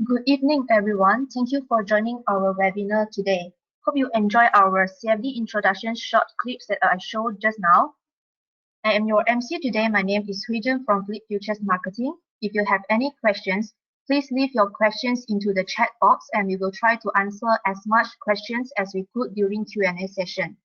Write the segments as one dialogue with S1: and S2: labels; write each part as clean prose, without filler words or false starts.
S1: Good evening, everyone. Thank you for joining our webinar today. Hope you enjoy our CFD introduction short clips that I showed just now. I am your MC today. My name is Huijun from Phillip Futures Marketing. If you have any questions, please leave your questions into the chat box and we will try to answer as much questions as we could during Q&A session.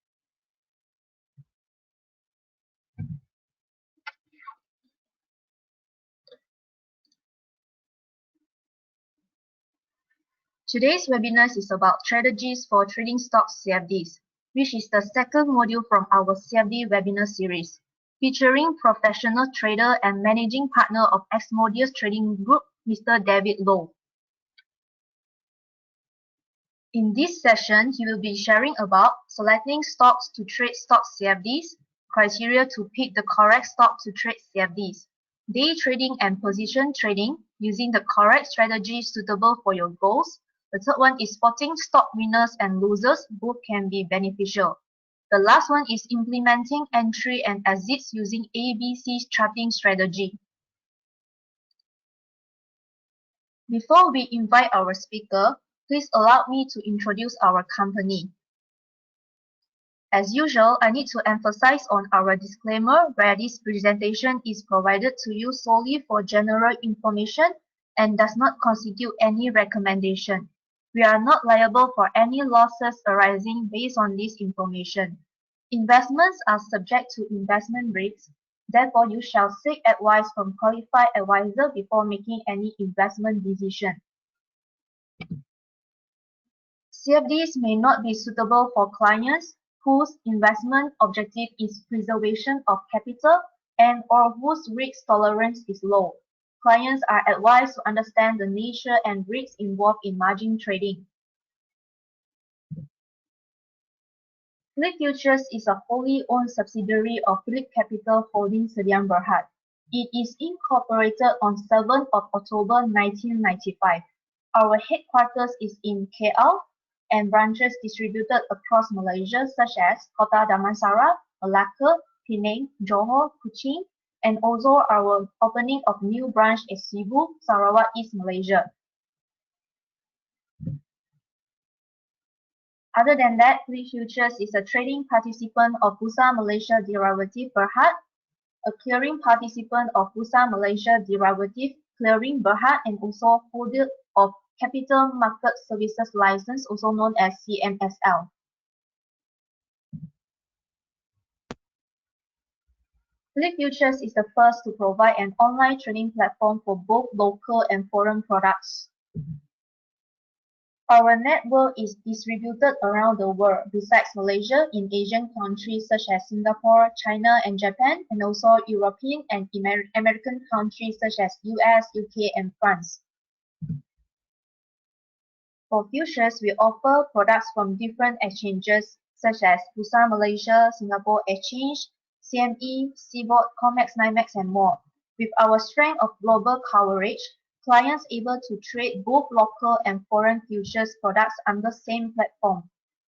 S1: Today's webinar is about strategies for trading stock CFDs, which is the second module from our CFD webinar series, featuring professional trader and managing partner of Asmodeus Trading Group, Mr. David Lowe. In this session, he will be sharing about selecting stocks to trade stock CFDs, criteria to pick the correct stock to trade CFDs, day trading and position trading using the correct strategy suitable for your goals. The third one is spotting stock winners and losers. Both can be beneficial. The last one is implementing entry and exits using ABC charting strategy. Before we invite our speaker, please allow me to introduce our company. As usual, I need to emphasize on our disclaimer where this presentation is provided to you solely for general information and does not constitute any recommendation. We are not liable for any losses arising based on this information. Investments are subject to investment risks. Therefore, you shall seek advice from qualified advisor before making any investment decision. CFDs may not be suitable for clients whose investment objective is preservation of capital and or whose risk tolerance is low. Clients are advised to understand the nature and risks involved in margin trading. Phillip Futures is a wholly owned subsidiary of Phillip Capital Holdings Sdn Bhd. It is incorporated on 7th of October 1995. Our headquarters is in KL and branches distributed across Malaysia such as Kota Damansara, Malacca, Penang, Johor, Kuching, and also our opening of new branch at Cebu, Sarawak, East Malaysia. Other than that, Phillip Futures is a trading participant of Bursa Malaysia Derivative Berhad, a clearing participant of Bursa Malaysia Derivative Clearing Berhad, and also holder of Capital Market Services License, also known as CMSL. Phillip Futures is the first to provide an online trading platform for both local and foreign products. Our network is distributed around the world, besides Malaysia, in Asian countries such as Singapore, China, and Japan, and also European and American countries such as US, UK, and France. For futures, we offer products from different exchanges such as Bursa Malaysia, Singapore Exchange, CME, Seaboard, COMEX, NYMEX, and more. With our strength of global coverage, clients able to trade both local and foreign futures products on the same platform.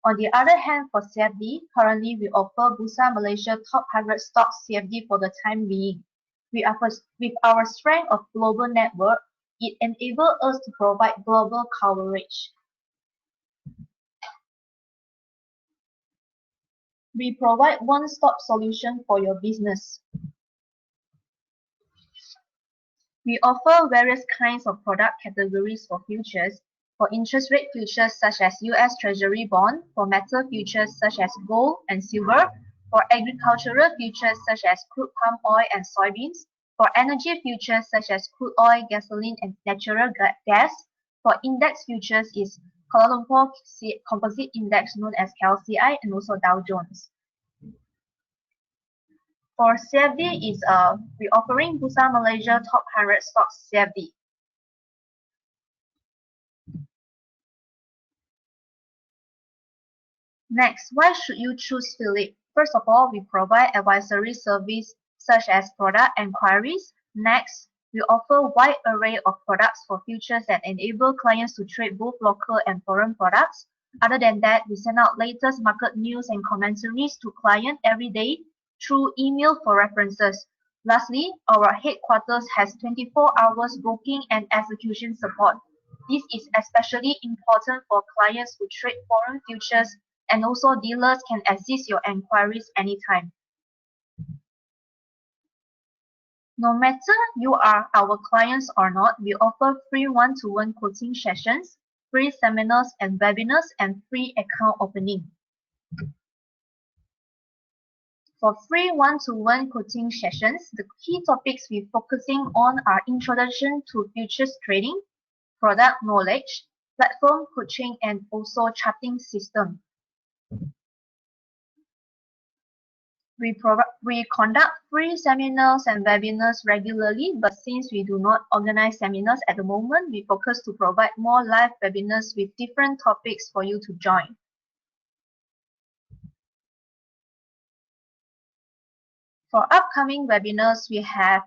S1: On the other hand, for CFD, currently we offer Bursa Malaysia Top 100 Stock CFD for the time being. With our strength of global network, it enables us to provide global coverage. We provide one-stop solution for your business. We offer various kinds of product categories for futures. For interest rate futures such as US Treasury bond, for metal futures such as gold and silver, for agricultural futures such as crude palm oil and soybeans, for energy futures such as crude oil, gasoline, and natural gas. For index futures is Kuala Lumpur Composite Index known as KLCI and also Dow Jones. For CFD is we offering Bursa Malaysia Top 100 Stock CFD. Next, why should you choose Phillip? First of all, we provide advisory service such as product enquiries. Next, we offer a wide array of products for futures that enable clients to trade both local and foreign products. Other than that, we send out latest market news and commentaries to clients every day through email for references. Lastly, our headquarters has 24 hours booking and execution support. This is especially important for clients who trade foreign futures, and also dealers can assist your enquiries anytime. No matter you are our clients or not, we offer free one-to-one coaching sessions, free seminars and webinars, and free account opening. For free one-to-one coaching sessions, the key topics we're focusing on are introduction to futures trading, product knowledge, platform coaching, and also charting system. We conduct free seminars and webinars regularly, but since we do not organize seminars at the moment, we focus to provide more live webinars with different topics for you to join. For upcoming webinars, we have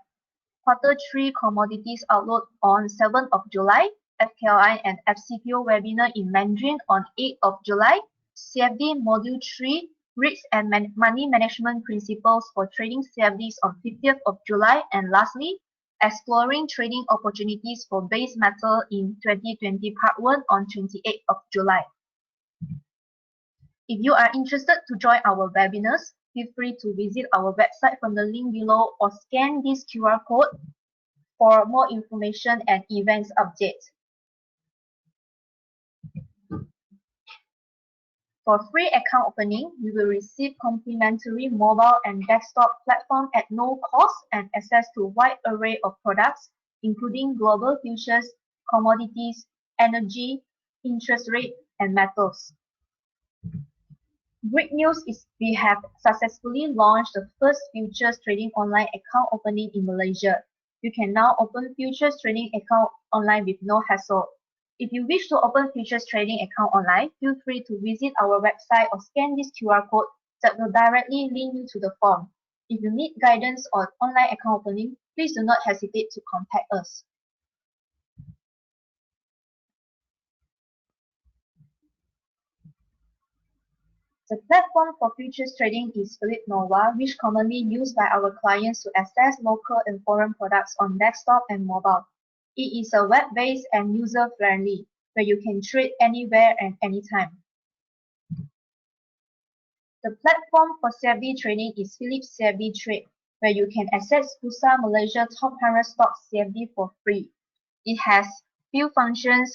S1: Q3 Commodities Outlook on 7th of July, FKLI and FCPO webinar in Mandarin on 8th of July, CFD Module 3, Risk and Money Management Principles for Trading CFDs on 50th of July, and lastly, Exploring Trading Opportunities for Base Metal in 2020 Part 1 on 28th of July. If you are interested to join our webinars, feel free to visit our website from the link below or scan this QR code for more information and events updates. For free account opening, you will receive complimentary mobile and desktop platform at no cost and access to a wide array of products, including global futures, commodities, energy, interest rate, and metals. Great news is we have successfully launched the first futures trading online account opening in Malaysia. You can now open futures trading account online with no hassle. If you wish to open futures trading account online, feel free to visit our website or scan this QR code that will directly link you to the form. If you need guidance on online account opening, please do not hesitate to contact us. The platform for futures trading is Phillip Nova, which commonly used by our clients to access local and foreign products on desktop and mobile. It is a web-based and user-friendly, where you can trade anywhere and anytime. The platform for CFD trading is Phillip CFD Trade, where you can access Bursa Malaysia Top 100 Stock CFD for free. It has few functions.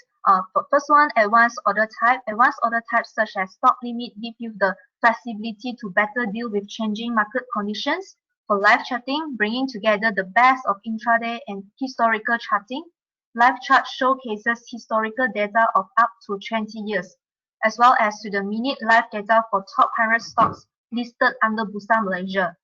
S1: For first one, advanced order type. Advanced order types such as stock limit give you the flexibility to better deal with changing market conditions. For live charting, bringing together the best of intraday and historical charting. Live chart showcases historical data of up to 20 years, as well as to the minute live data for top 100 stocks listed under Bursa Malaysia.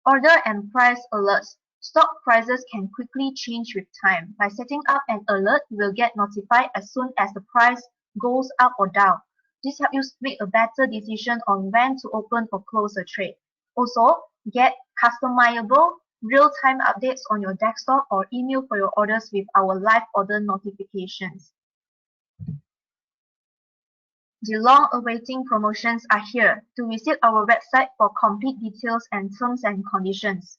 S1: Order and price alerts. Stock prices can quickly change with time. By setting up an alert, you will get notified as soon as the price goes up or down. This helps you make a better decision on when to open or close a trade. Also, get customizable real-time updates on your desktop or email for your orders with our live order notifications. The long-awaiting promotions are here. To visit our website for complete details and terms and conditions.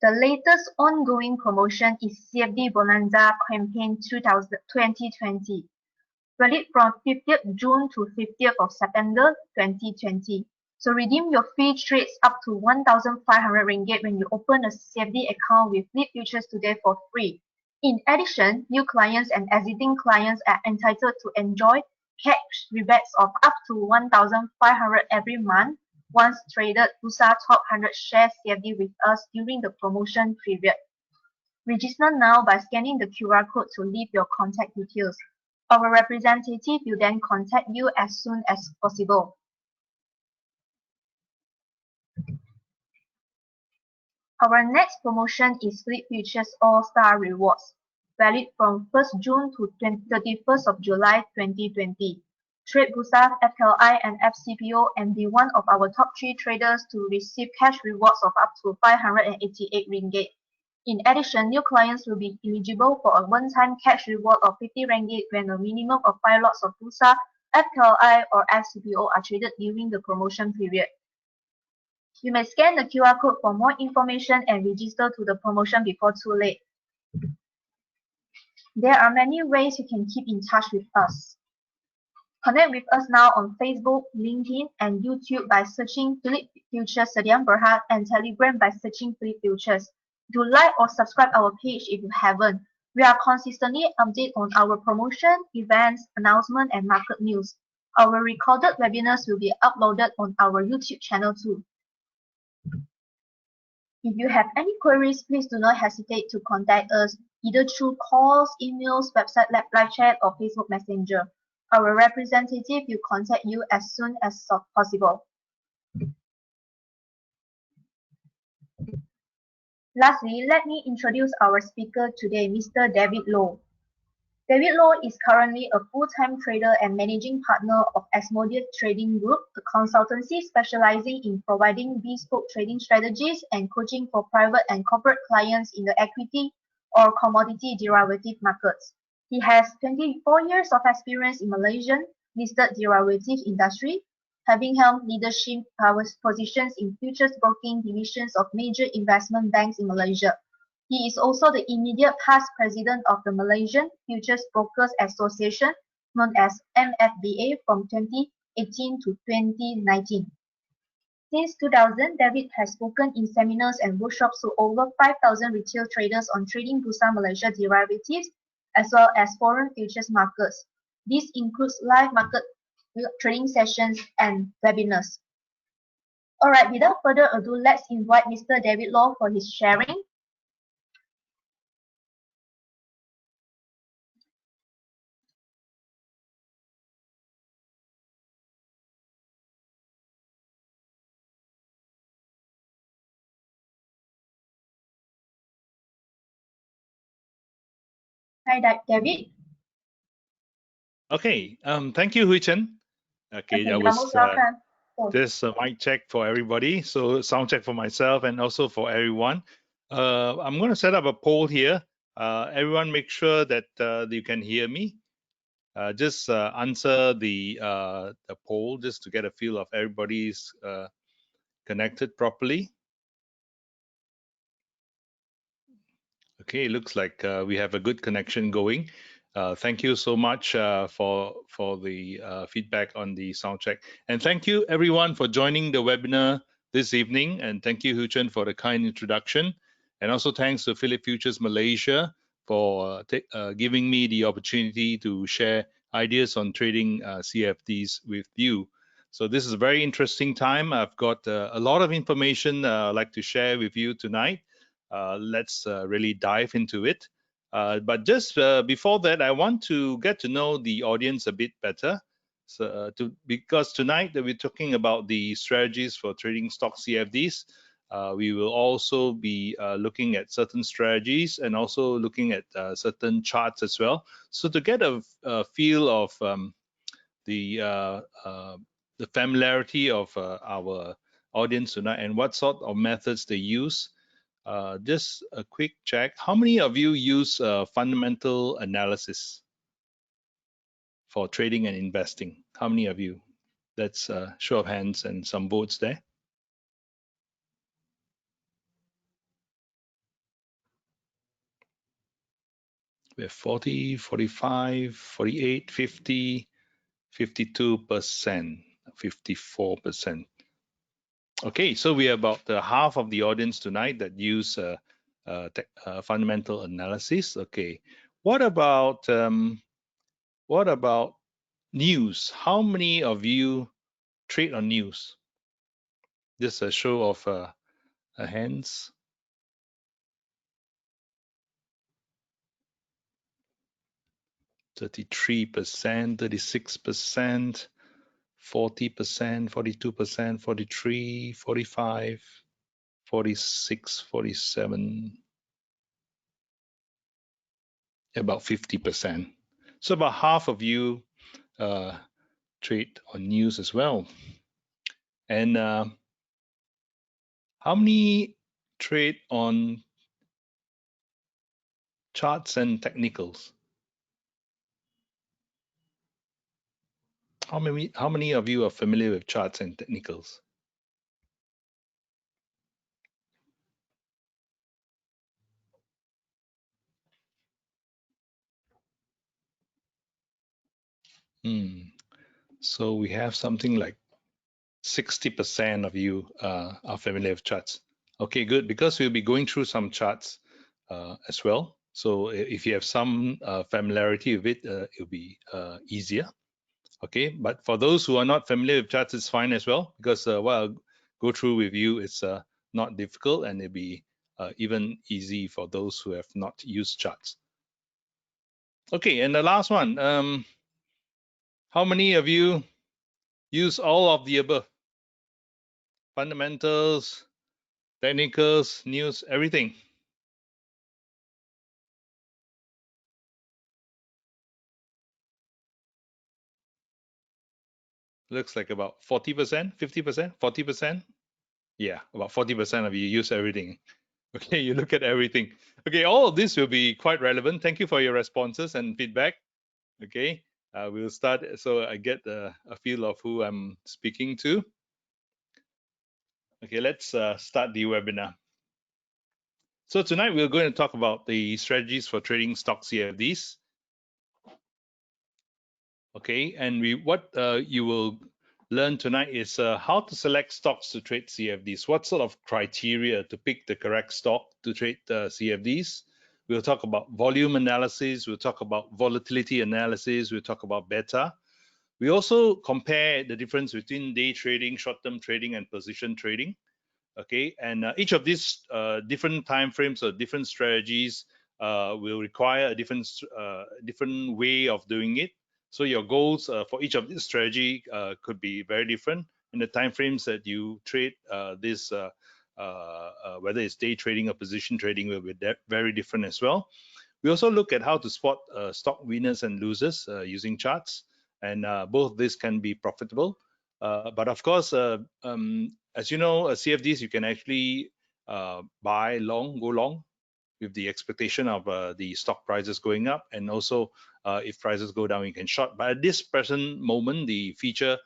S1: The latest ongoing promotion is CFD Bonanza Campaign 2020, valid from 50th June to 50th of September 2020. So redeem your free trades up to 1,500 ringgit when you open a CFD account with Phillip Futures today for free. In addition, new clients and existing clients are entitled to enjoy cash rebates of up to 1,500 every month once traded Bursa Top 100 Share CFD with us during the promotion period. Register now by scanning the QR code to leave your contact details. Our representative will then contact you as soon as possible. Our next promotion is Phillip Futures All-Star Rewards, valid from 1st June to 31st of July 2020. Trade Bursa, FKLI, and FCPO and be one of our top 3 traders to receive cash rewards of up to 588 ringgit. In addition, new clients will be eligible for a one-time cash reward of 50 ringgit when a minimum of 5 lots of Bursa, FKLI, or FCPO are traded during the promotion period. You may scan the QR code for more information and register to the promotion before too late. There are many ways you can keep in touch with us. Connect with us now on Facebook, LinkedIn, and YouTube by searching Phillip Futures Sdn Bhd and Telegram by searching Phillip Futures. Do like or subscribe our page if you haven't. We are consistently update on our promotion, events, announcement, and market news. Our recorded webinars will be uploaded on our YouTube channel too. If you have any queries, please do not hesitate to contact us either through calls, emails, website live chat, or Facebook Messenger. Our representative will contact you as soon as possible. Lastly, let me introduce our speaker today, Mr. David Low. David Low is currently a full-time trader and managing partner of Asmodeus Trading Group, a consultancy specializing in providing bespoke trading strategies and coaching for private and corporate clients in the equity or commodity derivative markets. He has 24 years of experience in Malaysian listed derivatives industry, having held leadership positions in futures broking divisions of major investment banks in Malaysia. He is also the immediate past president of the Malaysian Futures Brokers Association, known as MFBA, from 2018 to 2019. Since 2000, David has spoken in seminars and workshops to over 5,000 retail traders on trading Bursa Malaysia derivatives, as well as foreign futures markets. This includes live market trading sessions and webinars. Alright, without further ado, let's invite Mr. David Law for his sharing. Hi, David.
S2: Okay, thank you, Hui Chen. Okay, that
S1: you're
S2: was
S1: most welcome.
S2: this mic check for everybody. So sound check for myself and also for everyone. I'm going to set up a poll here. Everyone make sure that you can hear me. Just answer the poll just to get a feel of everybody's connected properly. Okay, looks like we have a good connection going. Thank you so much for the feedback on the sound check. And thank you everyone for joining the webinar this evening. And thank you, Hu Chen, for the kind introduction. And also thanks to Phillip Futures Malaysia for giving me the opportunity to share ideas on trading CFDs with you. So this is a very interesting time. I've got a lot of information I'd like to share with you tonight. Let's really dive into it. But just before that, I want to get to know the audience a bit better. So, because tonight that we're talking about the strategies for trading stock CFDs, we will also be looking at certain strategies and also looking at certain charts as well. So to get a feel of the familiarity of our audience tonight and what sort of methods they use. Just a quick check. How many of you use fundamental analysis for trading and investing? How many of you? That's a show of hands and some votes there. We have 40, 45, 48, 50, 52%, 54%. Okay, so we have about half of the audience tonight that use fundamental analysis. Okay, what about news? How many of you trade on news? Just a show of hands. 33%, 36%, 40%, 42%, 43, 45, 46, 47, about 50%. So about half of you trade on news as well. And how many trade on charts and technicals? How many of you are familiar with charts and technicals? So we have something like 60% of you are familiar with charts. Okay, good, because we'll be going through some charts as well. So if you have some familiarity with it, it'll be easier. Okay, but for those who are not familiar with charts, it's fine as well, because what I'll go through with you is not difficult, and it'll be even easy for those who have not used charts. Okay, and the last one, how many of you use all of the above? Fundamentals, technicals, news, everything. Looks like about 40%, 50%, 40%. Yeah, about 40% of you use everything. Okay, you look at everything. Okay, all of this will be quite relevant. Thank you for your responses and feedback. Okay, we'll start so I get a feel of who I'm speaking to. Okay, let's start the webinar. So tonight we're going to talk about the strategies for trading stock CFDs. Okay, and what you will learn tonight is how to select stocks to trade CFDs. What sort of criteria to pick the correct stock to trade CFDs? We'll talk about volume analysis. We'll talk about volatility analysis. We'll talk about beta. We also compare the difference between day trading, short-term trading, and position trading. Okay, and each of these different time frames or different strategies will require a different way of doing it. So your goals for each of these strategy could be very different, and the time frames that you trade this, whether it's day trading or position trading, will be very different as well. We also look at how to spot stock winners and losers using charts, and both this can be profitable. But of course, as you know, CFDs you can actually buy long, go long, with the expectation of the stock prices going up, and also if prices go down, you can short. But at this present moment, the feature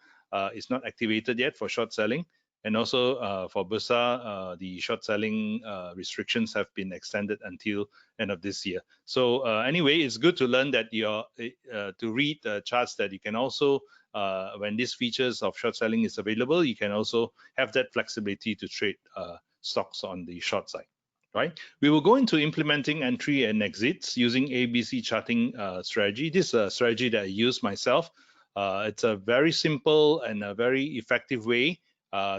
S2: is not activated yet for short selling, and also for Bursa, the short selling restrictions have been extended until end of this year. So anyway, it's good to learn that you're to read charts, that you can also when these features of short selling is available, you can also have that flexibility to trade stocks on the short side. Right. We will go into implementing entry and exits using ABC charting strategy. This is a strategy that I use myself. It's a very simple and a very effective way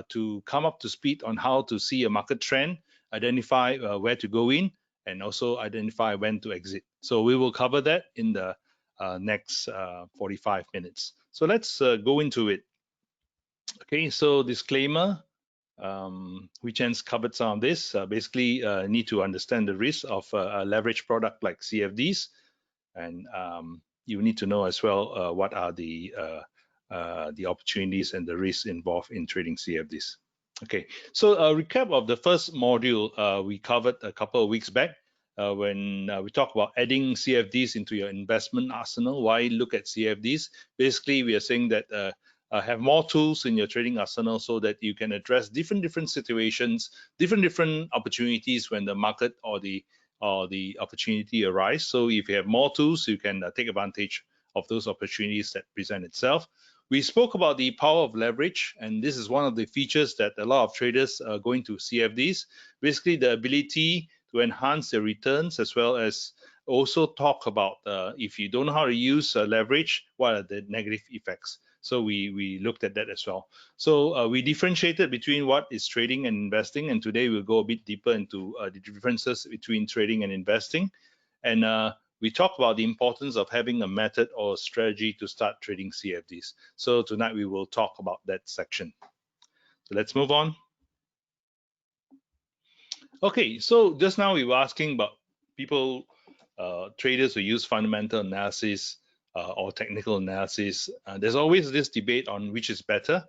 S2: to come up to speed on how to see a market trend, identify where to go in, and also identify when to exit. So we will cover that in the next 45 minutes. So let's go into it. Okay, so disclaimer. Jan's covered some of this. Basically, need to understand the risk of a leverage product like CFDs, and you need to know as well what are the opportunities and the risks involved in trading CFDs. Okay, so a recap of the first module we covered a couple of weeks back when we talked about adding CFDs into your investment arsenal. Why look at CFDs? Basically, we are saying that have more tools in your trading arsenal so that you can address different situations, different opportunities when the market or the opportunity arise. So if you have more tools, you can take advantage of those opportunities that present itself. We spoke about the power of leverage, and this is one of the features that a lot of traders are going to CFDs. Basically, the ability to enhance their returns, as well as also talk about if you don't know how to use leverage, what are the negative effects. So we looked at that as well. So we differentiated between what is trading and investing, and today we'll go a bit deeper into the differences between trading and investing. And we talk about the importance of having a method or a strategy to start trading CFDs. So tonight we will talk about that section. So let's move on. Okay, so just now we were asking about people, traders who use fundamental analysis or technical analysis. There's always this debate on which is better.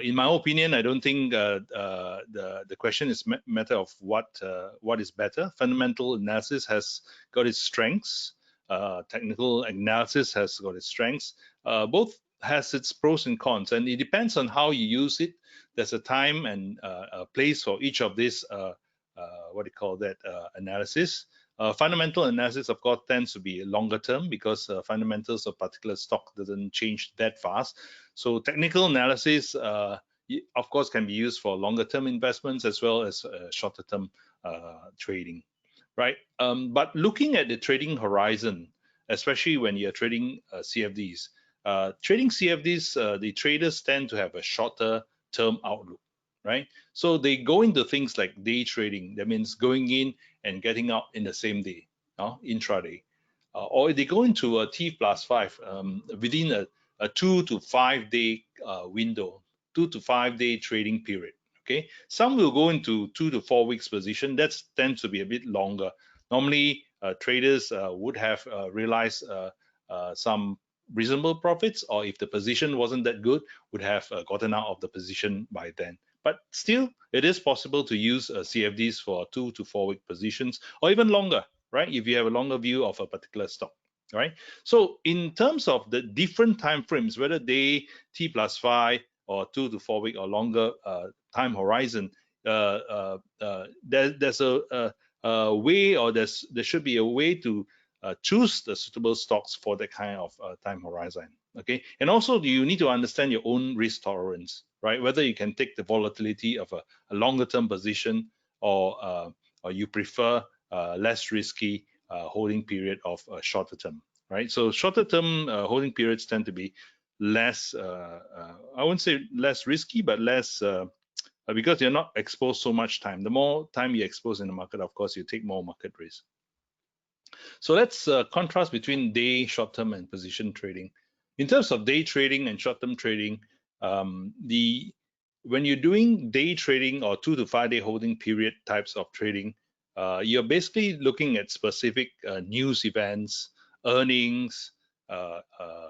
S2: In my opinion, I don't think the question is a matter of what is better. Fundamental analysis has got its strengths. Technical analysis has got its strengths. Both has its pros and cons, and it depends on how you use it. There's a time and a place for each of these, analysis. Fundamental analysis, of course, tends to be longer term because fundamentals of particular stock doesn't change that fast. So technical analysis, of course, can be used for longer term investments as well as shorter term trading, right? But looking at the trading horizon, especially when you're trading CFDs, trading CFDs, the traders tend to have a shorter term outlook, right? So they go into things like day trading. That means going in and getting out in the same day, intraday. Or they go into a T+5 within a 2 to 5 day window, 2 to 5 day trading period. Okay, some will go into 2 to 4 weeks position. That tends to be a bit longer. Normally, traders would have realized some reasonable profits, or if the position wasn't that good, would have gotten out of the position by then. But still, it is possible to use CFDs for 2 to 4 week positions, or even longer, right? If you have a longer view of a particular stock, right? So in terms of the different time frames, whether day, T+5, or 2 to 4 week or longer time horizon, there's a way, or there should be a way to choose the suitable stocks for that kind of time horizon. Okay, and also you need to understand your own risk tolerance, right? Whether you can take the volatility of a longer term position, or you prefer less risky holding period of shorter term, right? So shorter term holding periods tend to be less, I wouldn't say less risky, but less because you're not exposed so much time. The more time you expose in the market, of course, you take more market risk. So let's contrast between day, short-term, and position trading. In terms of day trading and short-term trading, when you're doing day trading or 2 to 5 day holding period types of trading, you're basically looking at specific news events, earnings,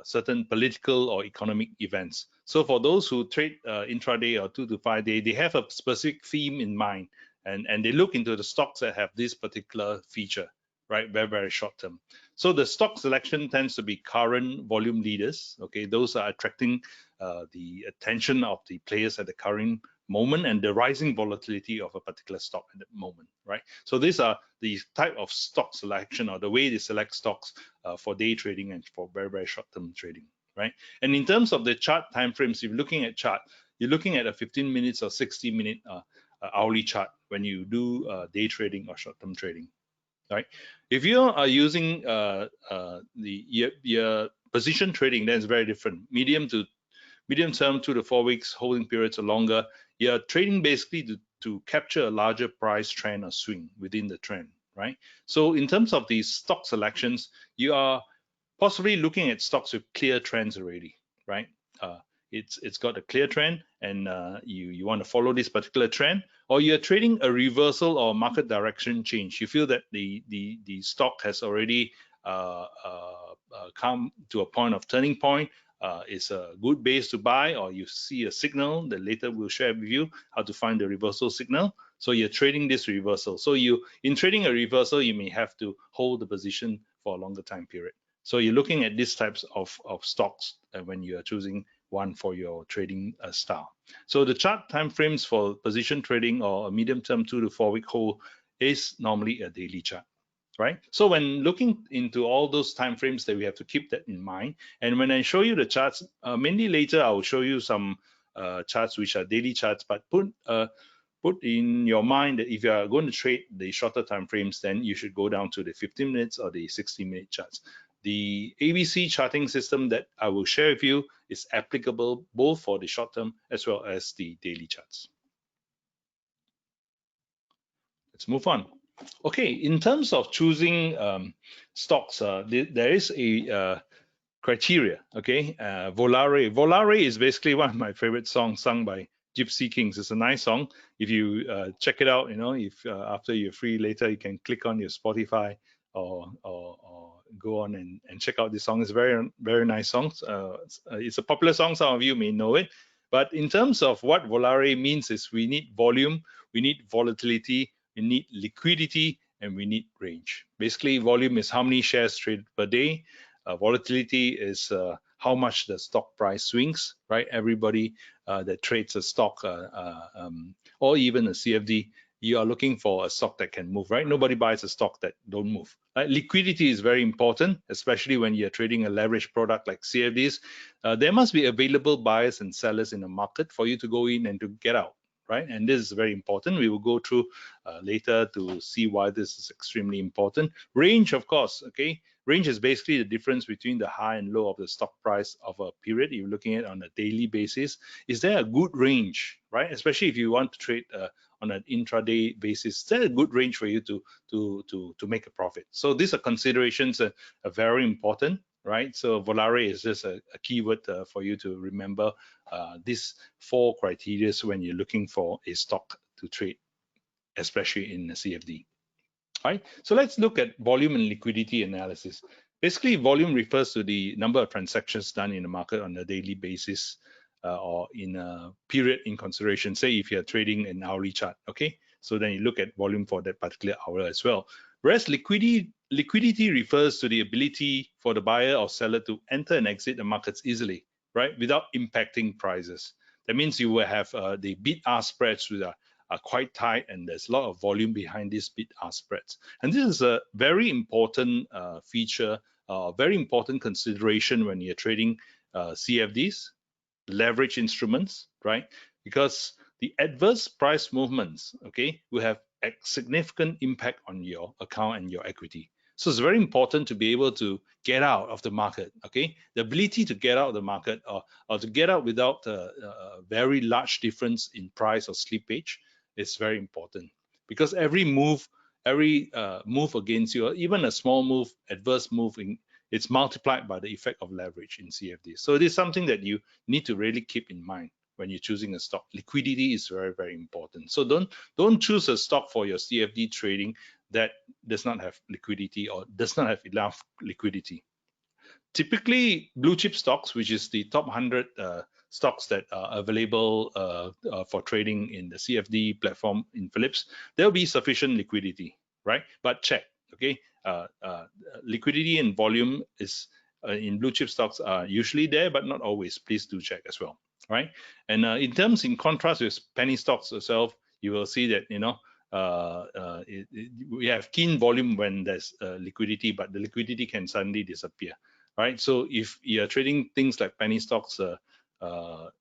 S2: certain political or economic events. So for those who trade intraday or 2 to 5 day, they have a specific theme in mind, and they look into the stocks that have this particular feature, right? Very, very short term. So the stock selection tends to be current volume leaders. Okay, those are attracting the attention of the players at the current moment, and the rising volatility of a particular stock at the moment, right? So these are the type of stock selection, or the way they select stocks for day trading and for very, very short term trading, right? And in terms of the chart time frames, if you're looking at chart, you're looking at a 15 minutes or 60-minute hourly chart when you do day trading or short term trading, right? If you are using your position trading, then it's very different. Medium term, 2 to 4 weeks, holding periods or longer, you're trading basically to capture a larger price trend or swing within the trend, right? So in terms of these stock selections, you are possibly looking at stocks with clear trends already, right? It's got a clear trend, and you want to follow this particular trend, or you're trading a reversal or market direction change. You feel that the stock has already come to a point of turning point. It's a good base to buy, or you see a signal that later we'll share with you how to find the reversal signal. So you're trading this reversal. So in trading a reversal, you may have to hold the position for a longer time period. So you're looking at these types of stocks when you are choosing one for your trading style. So the chart time frames for position trading or a medium term 2 to 4 week hold is normally a daily chart, right? So when looking into all those time frames, that we have to keep that in mind. And when I show you the charts, mainly later I will show you some charts which are daily charts, but put in your mind that if you are going to trade the shorter time frames, then you should go down to the 15 minutes or the 60-minute charts. The ABC charting system that I will share with you is applicable both for the short term as well as the daily charts. Let's move on. Okay, in terms of choosing stocks, there is a criteria. Okay, Volare. Volare is basically one of my favorite songs sung by Gypsy Kings. It's a nice song. If you check it out, if after you're free later, you can click on your Spotify or go on and check out this song. It's a very, very nice song. It's a popular song. Some of you may know it. But in terms of what Volare means is we need volume, we need volatility, we need liquidity, and we need range. Basically, volume is how many shares traded per day. Volatility is how much the stock price swings, right? Everybody that trades a stock or even a CFD, you are looking for a stock that can move, right? Nobody buys a stock that don't move. Liquidity is very important, especially when you're trading a leveraged product like CFDs. There must be available buyers and sellers in the market for you to go in and to get out, right? And this is very important. We will go through later to see why this is extremely important. Range, of course, okay? Range is basically the difference between the high and low of the stock price of a period. You're looking at it on a daily basis. Is there a good range, right? Especially if you want to trade on an intraday basis, is there a good range for you to make a profit? So these are considerations are very important, right? So volare is just a keyword for you to remember these 4 criteria when you're looking for a stock to trade, especially in the CFD. Right, so let's look at volume and liquidity analysis. Basically, volume refers to the number of transactions done in the market on a daily basis or in a period in consideration. Say if you're trading an hourly chart, okay? So then you look at volume for that particular hour as well. Whereas liquidity refers to the ability for the buyer or seller to enter and exit the markets easily, right, without impacting prices. That means you will have the bid-ask spreads with are quite tight, and there's a lot of volume behind these bid-ask spreads. And this is a very important feature, very important consideration when you're trading CFDs, leverage instruments, right? Because the adverse price movements, okay, will have a significant impact on your account and your equity. So it's very important to be able to get out of the market, okay? The ability to get out of the market or to get out without a very large difference in price or slippage is very important, because every move against you, or even a small move, adverse move, it's multiplied by the effect of leverage in CFD. So it is something that you need to really keep in mind when you're choosing a stock. Liquidity is very, very important. So don't choose a stock for your CFD trading that does not have liquidity or does not have enough liquidity. Typically, blue chip stocks, which is the top 100 stocks that are available for trading in the CFD platform in Phillips, there will be sufficient liquidity, right? But check, okay? Liquidity and volume is in blue chip stocks are usually there, but not always. Please do check as well, right? And in contrast with penny stocks itself, you will see that we have keen volume when there's liquidity, but the liquidity can suddenly disappear, right? So if you're trading things like penny stocks,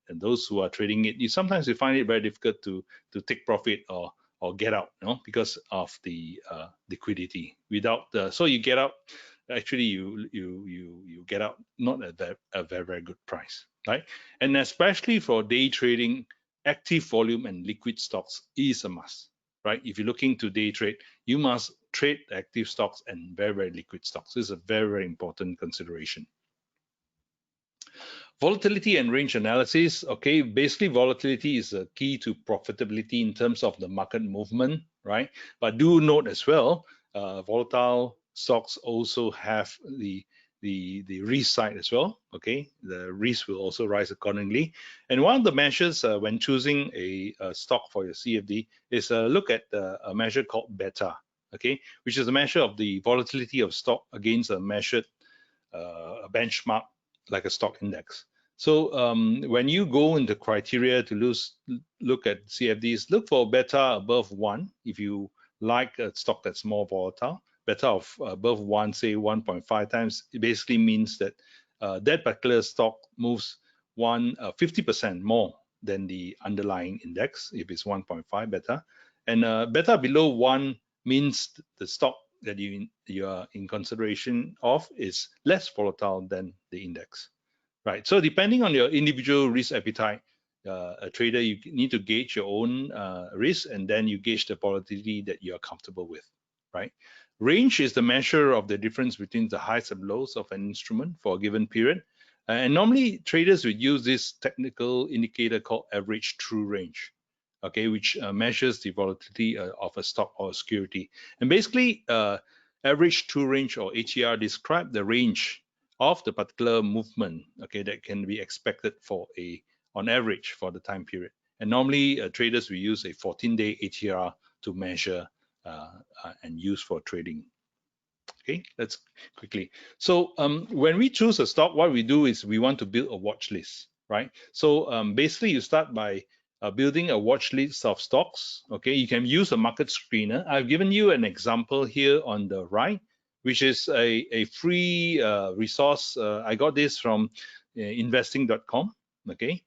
S2: and those who are trading it, sometimes you find it very difficult to take profit or get out, because of the liquidity. So you get out. Actually, you get out not at a very, very good price, right? And especially for day trading, active volume and liquid stocks is a must, right? If you're looking to day trade, you must trade active stocks and very, very liquid stocks. This is a very, very important consideration. Volatility and range analysis. Okay, basically volatility is a key to profitability in terms of the market movement, right? But do note as well, volatile stocks also have the risk side as well. Okay, the risk will also rise accordingly. And one of the measures when choosing a stock for your CFD is look at a measure called beta. Okay, which is a measure of the volatility of stock against a measured a benchmark like a stock index. So when you go into criteria to look at CFDs, look for beta above 1 if you like a stock that's more volatile. Beta of above 1, say 1.5 times, it basically means that that particular stock moves 50% more than the underlying index if it's 1.5 beta. And beta below 1 means the stock that you are in consideration of is less volatile than the index, right? So depending on your individual risk appetite, a trader, you need to gauge your own risk, and then you gauge the volatility that you are comfortable with, right? Range is the measure of the difference between the highs and lows of an instrument for a given period. And normally traders would use this technical indicator called average true range, okay, which measures the volatility of a stock or a security. And basically, average true range or ATR describe the range of the particular movement, okay, that can be expected on average for the time period. And normally traders will use a 14-day ATR to measure and use for trading. Okay, let's quickly. So when we choose a stock, what we do is we want to build a watch list, right? So basically you start by building a watch list of stocks. Okay, you can use a market screener. I've given you an example here on the right, which is a free resource. I got this from investing.com. Okay,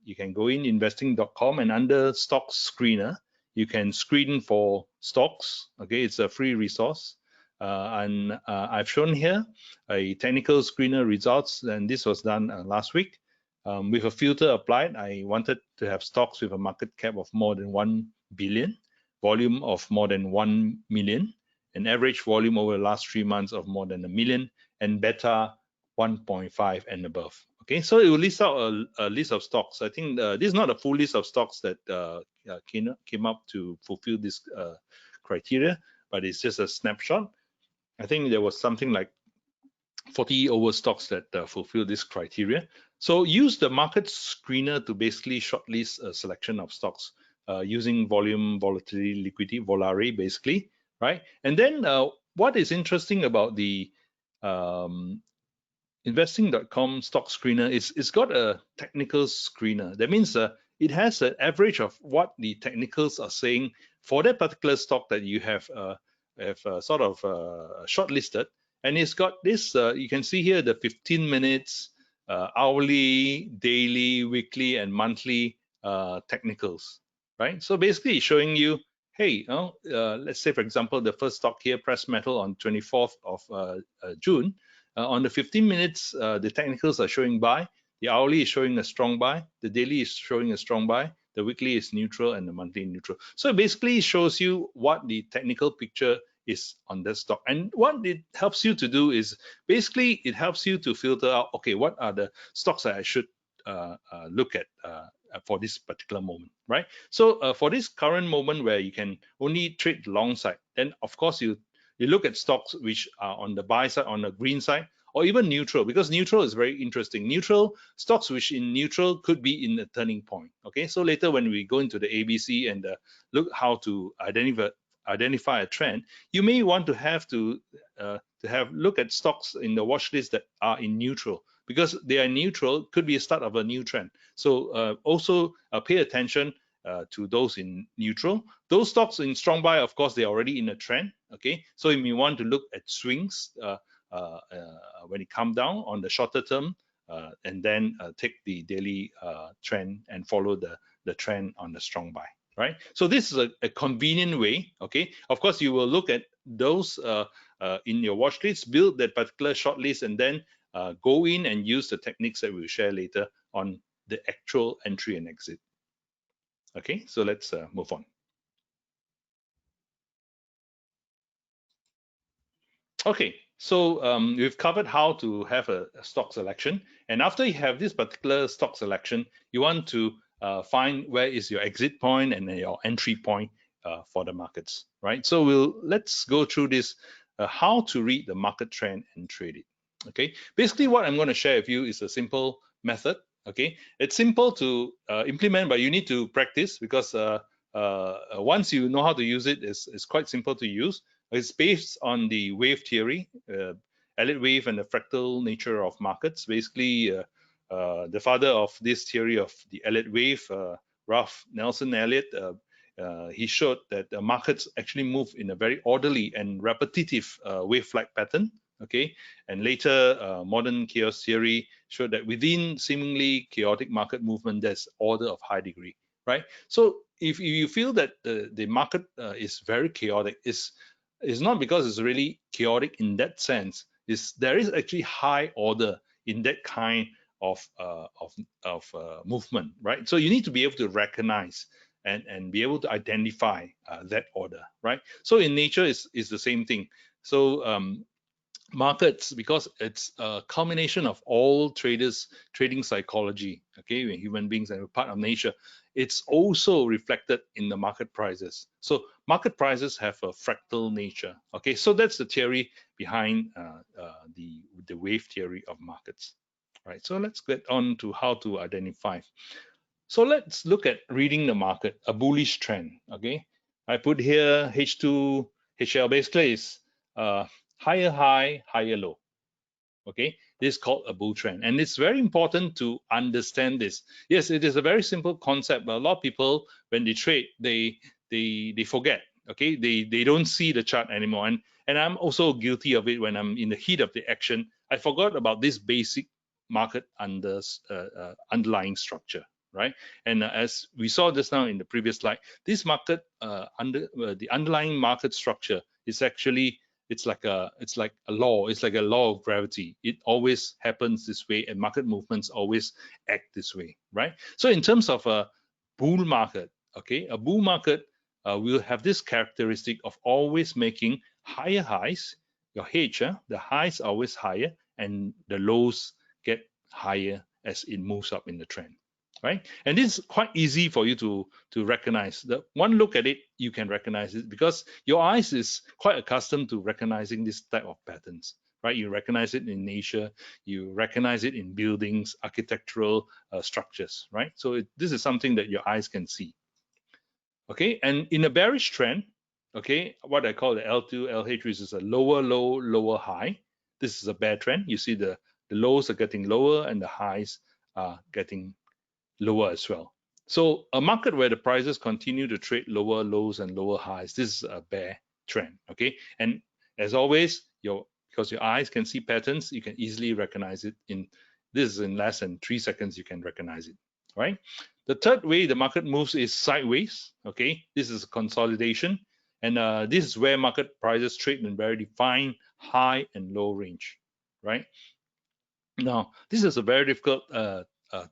S2: you can go in investing.com, and under stock screener, you can screen for stocks. Okay, it's a free resource. And I've shown here a technical screener results, and this was done last week. With a filter applied, I wanted to have stocks with a market cap of more than 1 billion, volume of more than 1 million, an average volume over the last 3 months of more than 1 million, and beta 1.5 and above. Okay, so it will list out a list of stocks. I think this is not a full list of stocks that came up to fulfill this criteria, but it's just a snapshot. I think there was something like 40 over stocks that fulfill this criteria. So use the market screener to basically shortlist a selection of stocks using volume, volatility, liquidity, Volare basically, right? And then what is interesting about the investing.com stock screener is it's got a technical screener. That means it has an average of what the technicals are saying for that particular stock that you have sort of shortlisted. And it's got this, you can see here the 15 minutes, hourly, daily, weekly, and monthly technicals, right? So basically it's showing you, hey, let's say, for example, the first stock here, Press Metal, on 24th of June. On the 15 minutes, the technicals are showing buy, the hourly is showing a strong buy, the daily is showing a strong buy, the weekly is neutral, and the monthly neutral. So it basically shows you what the technical picture is on that stock. And what it helps you to do is basically it helps you to filter out, okay, what are the stocks that I should look at for this particular moment, right? So for this current moment where you can only trade the long side, then of course you look at stocks which are on the buy side, on the green side, or even neutral, because neutral is very interesting. Neutral stocks which in neutral could be in a turning point. Okay, so later when we go into the ABC and look how to identify a trend, you may want to have look at stocks in the watch list that are in neutral, because they are neutral, could be a start of a new trend. So also pay attention to those in neutral. Those stocks in strong buy, of course, they're already in a trend. Okay, so you may want to look at swings when it comes down on the shorter term, and then take the daily trend and follow the trend on the strong buy. Right, so this is a convenient way. Okay, of course you will look at those in your watch list, build that particular short list, and then go in and use the techniques that we'll share later on the actual entry and exit. Okay, so let's move on. Okay, so we've covered how to have a stock selection, and after you have this particular stock selection, you want to find where is your exit point and your entry point for the markets, right? So let's go through this, how to read the market trend and trade it. Okay, basically what I'm going to share with you is a simple method. Okay, it's simple to implement, but you need to practice, because once you know how to use it, it's quite simple to use. It's based on the wave theory, Elliott wave, and the fractal nature of markets. Basically, the father of this theory of the Elliott wave, Ralph Nelson Elliott, he showed that the markets actually move in a very orderly and repetitive wave-like pattern. Okay, and later modern chaos theory showed that within seemingly chaotic market movement, there's order of high degree, right? So if you feel that the market is very chaotic, it's not because it's really chaotic in that sense. There is actually high order in that kind of movement, right? So you need to be able to recognize and be able to identify that order, right? So in nature, is the same thing. So markets, because it's a combination of all traders trading psychology, okay, when human beings are part of nature, it's also reflected in the market prices. So market prices have a fractal nature. Okay, so that's the theory behind the wave theory of markets. Right, so let's get on to how to identify. So let's look at reading the market, a bullish trend. Okay, I put here H2 HL, basically is higher high, higher low. Okay, this is called a bull trend, and it's very important to understand this. Yes, it is a very simple concept, but a lot of people, when they trade, they forget. Okay, they don't see the chart anymore, and I'm also guilty of it. When I'm in the heat of the action, I forgot about this basic market underlying structure, right? And as we saw just now in the previous slide, this market the underlying market structure is actually, it's like a law. It's like a law of gravity. It always happens this way, and market movements always act this way, right? So in terms of a bull market, okay, a bull market will have this characteristic of always making higher highs. Your H, the highs are always higher, and the lows get higher as it moves up in the trend, right? And this is quite easy for you to recognize. The one look at it, you can recognize it because your eyes is quite accustomed to recognizing this type of patterns, right? You recognize it in nature, you recognize it in buildings, architectural structures, right? So this is something that your eyes can see. Okay, and in a bearish trend, okay, what I call the L2 LH, which is a lower low, lower high. This is a bear trend. You see the lows are getting lower and the highs are getting lower as well. So a market where the prices continue to trade lower lows and lower highs, this is a bear trend. Okay, and as always, because your eyes can see patterns, you can easily recognize it. In this is in less than 3 seconds, you can recognize it, right? The third way the market moves is sideways. Okay, this is consolidation, and this is where market prices trade in very defined high and low range, right? Now, this is a very difficult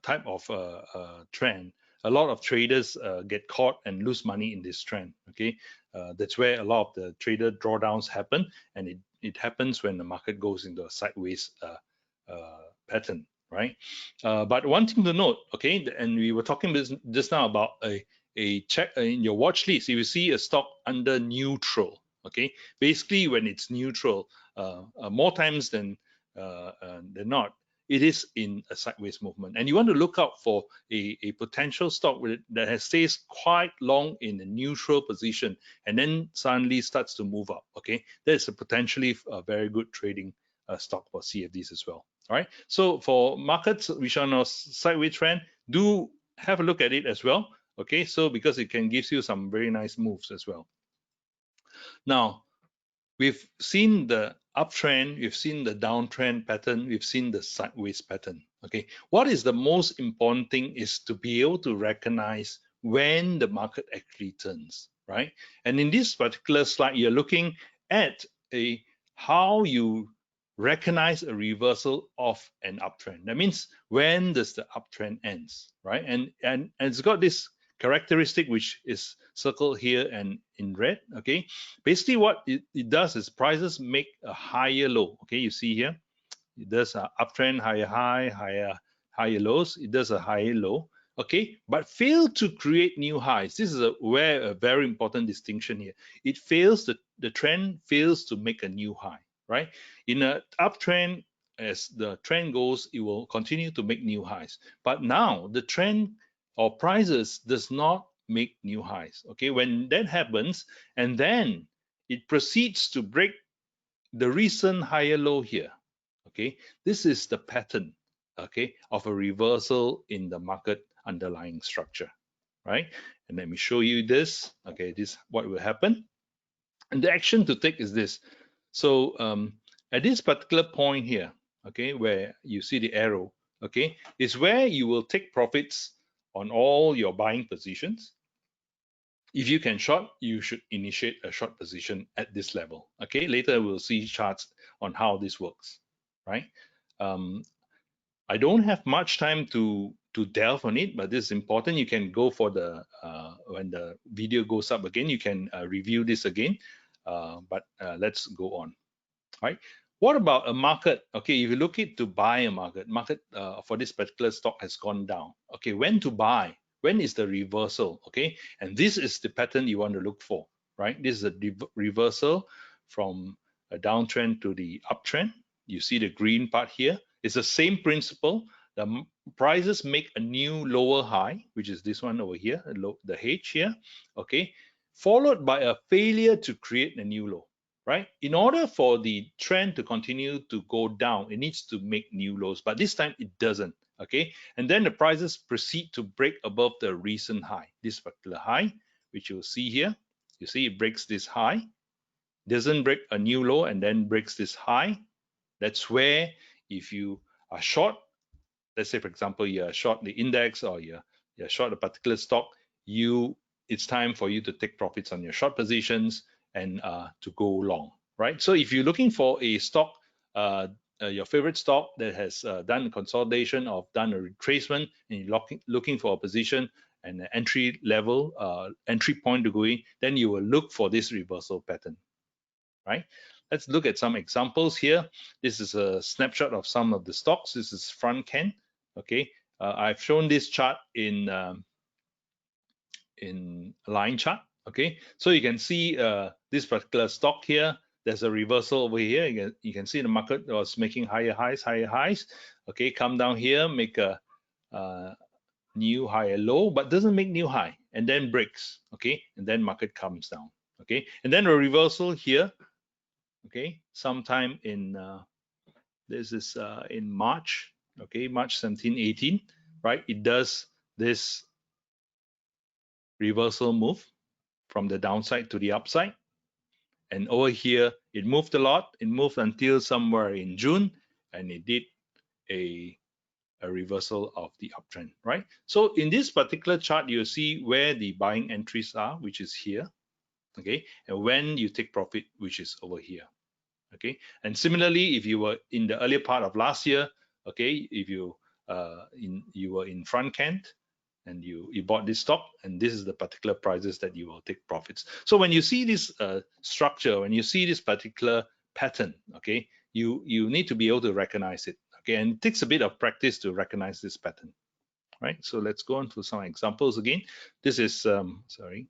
S2: type of trend. A lot of traders get caught and lose money in this trend. Okay, that's where a lot of the trader drawdowns happen, and it happens when the market goes into a sideways pattern, right? But one thing to note, okay, and we were talking just now about a check in your watch list. If you see a stock under neutral, okay, basically when it's neutral, more times than not, it is in a sideways movement, and you want to look out for a potential stock that has stays quite long in a neutral position and then suddenly starts to move up. Okay, that's a potentially a very good trading stock for CFDs as well. All right, so for markets which are on a sideways trend, do have a look at it as well. Okay, so because it can give you some very nice moves as well. Now, we've seen the uptrend, we've seen the downtrend pattern, we've seen the sideways pattern. Okay, what is the most important thing is to be able to recognize when the market actually turns, right? And in this particular slide, you're looking at how you recognize a reversal of an uptrend. That means when does the uptrend ends, right? And it's got this characteristic which is circled here and in red. Okay, basically what it does is prices make a higher low. Okay, you see here it does an uptrend, higher high, higher lows. It does a higher low. Okay, but fail to create new highs. This is where a very important distinction here. It fails, the trend fails to make a new high, right? In an uptrend, as the trend goes, it will continue to make new highs. But now the trend or prices does not make new highs. Okay, when that happens, and then it proceeds to break the recent higher low here. Okay, this is the pattern, okay, of a reversal in the market underlying structure, right? And let me show you this. Okay, this what will happen, and the action to take is this. So at this particular point here, okay, where you see the arrow, okay, is where you will take profits on all your buying positions. If you can short, you should initiate a short position at this level. Okay, later we'll see charts on how this works, right? I don't have much time to delve on it, but this is important. You can go for the when the video goes up again, you can review this again. But let's go on. Right? What about a market? Okay, if you look at to buy a market for this particular stock has gone down. Okay, when to buy? When is the reversal? Okay, and this is the pattern you want to look for, right? This is a reversal from a downtrend to the uptrend. You see the green part here. It's the same principle. The prices make a new lower high, which is this one over here, the H here. Okay, followed by a failure to create a new low. right? In order for the trend to continue to go down, it needs to make new lows, but this time it doesn't, okay? And then the prices proceed to break above the recent high, this particular high, which you'll see here. You see it breaks this high, doesn't break a new low, and then breaks this high. That's where if you are short, let's say for example you're short the index or you're short a particular stock, it's time for you to take profits on your short positions and to go long, right? So if you're looking for a stock, your favorite stock that has done consolidation or done a retracement, and you're looking for a position and an entry level, entry point to go in, then you will look for this reversal pattern, right? Let's look at some examples here. This is a snapshot of some of the stocks. This is Frontken. Okay, I've shown this chart in line chart. Okay, so you can see this particular stock here. There's a reversal over here. You can see the market was making higher highs. Okay, come down here, make a new higher low, but doesn't make new high, and then breaks. Okay, and then market comes down. Okay, and then a reversal here. Okay, sometime in this is in March. Okay, March 17, 18, right? It does this reversal move from the downside to the upside, and over here it moved a lot. It moved until somewhere in June, and it did a reversal of the uptrend, right? So in this particular chart, you see where the buying entries are, which is here. Okay, and when you take profit, which is over here. Okay, and similarly, if you were in the earlier part of last year, okay, if you were in Frontken and you bought this stock, and this is the particular prices that you will take profits. So when you see this structure, when you see this particular pattern, okay, you need to be able to recognize it. Okay, and it takes a bit of practice to recognize this pattern, right? So let's go on to some examples again. This is sorry.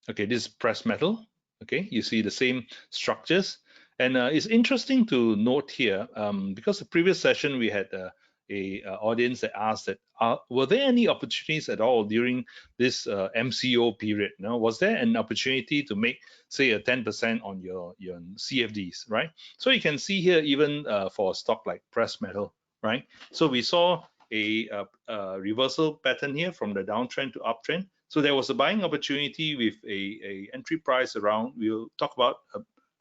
S2: Okay, this is pressed metal. Okay, you see the same structures, and it's interesting to note here because the previous session we had a audience that asked that were there any opportunities at all during this MCO period? No, was there an opportunity to make say a 10% on your CFDs, right? So you can see here even for a stock like pressed metal, right? So we saw a reversal pattern here from the downtrend to uptrend. So there was a buying opportunity with a entry price around. We'll talk about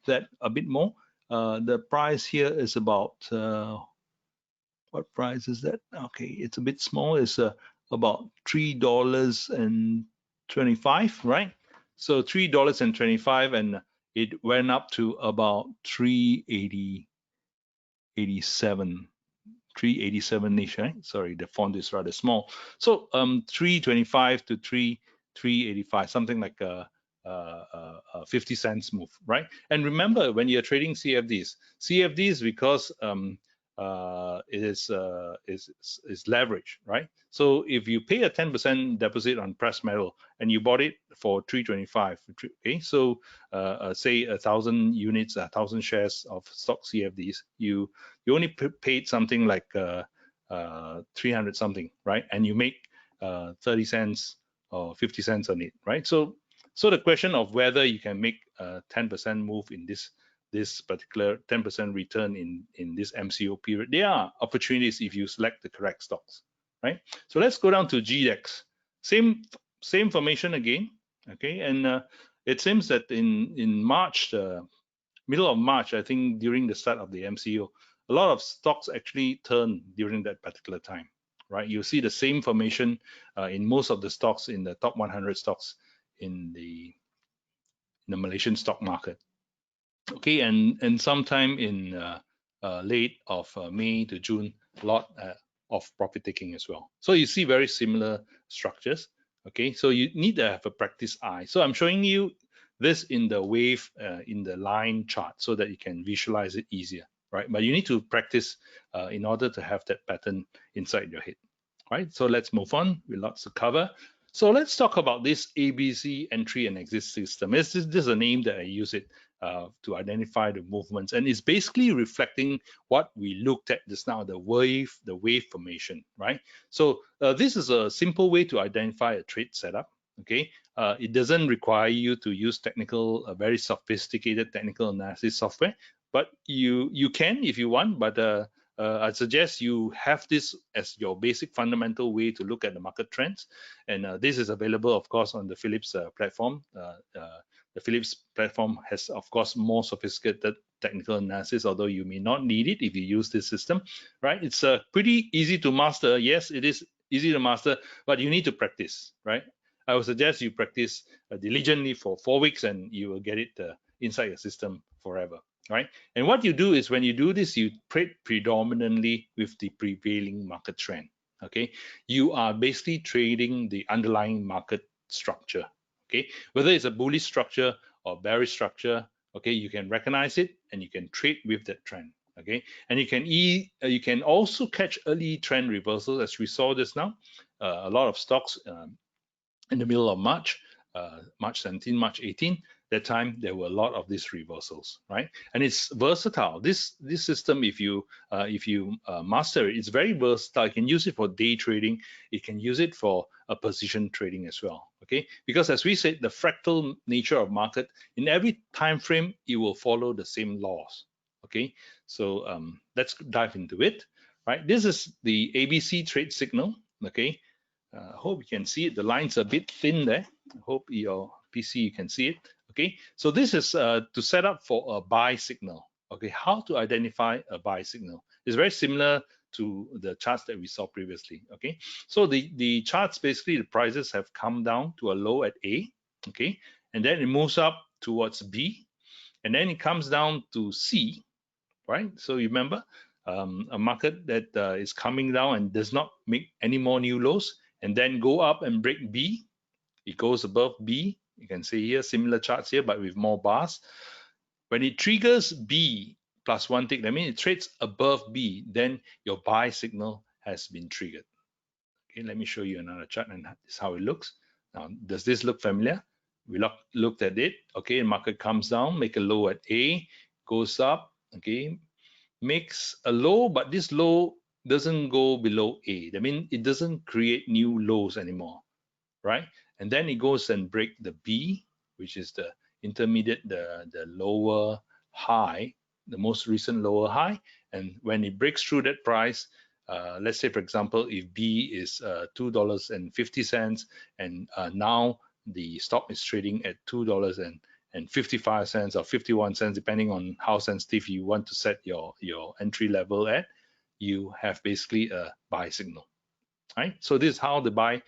S2: that a bit more. The price here is about what price is that? Okay, it's a bit small. It's about $3.25, right? So $3.25, and it went up to about 387-ish, right? Sorry, the font is rather small. So 325 to 385, something like a 50 cents move, right? And remember, when you're trading CFDs because it is leverage, right? So if you pay a 10% deposit on pressed metal and you bought it for 325, okay, so say 1,000 units, 1,000 shares of stock CFDs, you only paid something like 300 something, right? And you make 30 cents or 50 cents on it, right? So the question of whether you can make a 10% move in this particular 10% return in this MCO period, there are opportunities if you select the correct stocks, right? So let's go down to GDEX. Same formation again, okay? And it seems that in March, middle of March, I think during the start of the MCO, a lot of stocks actually turned during that particular time, right? You see the same formation in most of the stocks in the top 100 stocks in the Malaysian stock market. Okay, and sometime in late of May to June, a lot of profit taking as well. So you see very similar structures. Okay, so you need to have a practice eye. So I'm showing you this in the wave, in the line chart, so that you can visualize it easier, right? But you need to practice in order to have that pattern inside your head, right? So let's move on with lots to cover. So let's talk about this ABC entry and exit system. This is a name that I use it to identify the movements, and it's basically reflecting what we looked at just now, the wave formation, right? So this is a simple way to identify a trade setup. Okay, It doesn't require you to use very sophisticated technical analysis software, but you can if you want. But I suggest you have this as your basic fundamental way to look at the market trends. And this is available, of course, on the Phillips platform. The Phillips platform has, of course, more sophisticated technical analysis, although you may not need it if you use this system, right? It's pretty easy to master. Yes, it is easy to master, but you need to practice, right? I would suggest you practice diligently for 4 weeks, and you will get it inside your system forever, right? And what you do is when you do this, you trade predominantly with the prevailing market trend. Okay, you are basically trading the underlying market structure. Okay, whether it's a bullish structure or bearish structure, okay, you can recognize it and you can trade with that trend. Okay, and you can also catch early trend reversals, as we saw just now. A lot of stocks in the middle of March, March 17, March 18, that time there were a lot of these reversals, right? And it's versatile. This system, if you master it, it's very versatile. You can use it for day trading. You can use it for a position trading as well. Okay, because as we said, the fractal nature of market, in every time frame, it will follow the same laws. Okay, so let's dive into it. Right, this is the ABC trade signal. Okay, I hope you can see it. The lines are a bit thin there. I hope your PC you can see it. Okay, so this is to set up for a buy signal. Okay, how to identify a buy signal is very similar to the charts that we saw previously. Okay, so the charts, basically the prices have come down to a low at A. Okay, and then it moves up towards B, and then it comes down to C. Right, so you remember a market that is coming down and does not make any more new lows, and then go up and break B. It goes above B. You can see here similar charts here, but with more bars. When it triggers B plus one tick, that means it trades above B, then your buy signal has been triggered. Okay, let me show you another chart, and this is how it looks. Now, does this look familiar? We looked at it. Okay, market comes down, make a low at A, goes up. Okay, makes a low, but this low doesn't go below A. That means it doesn't create new lows anymore, right? And then it goes and break the B, which is the intermediate, the lower high, the most recent lower high. And when it breaks through that price, let's say, for example, if B is $2.50, and now the stock is trading at $2.55 or 51 cents, depending on how sensitive you want to set your entry level at, you have basically a buy signal. Right, so this is how the buy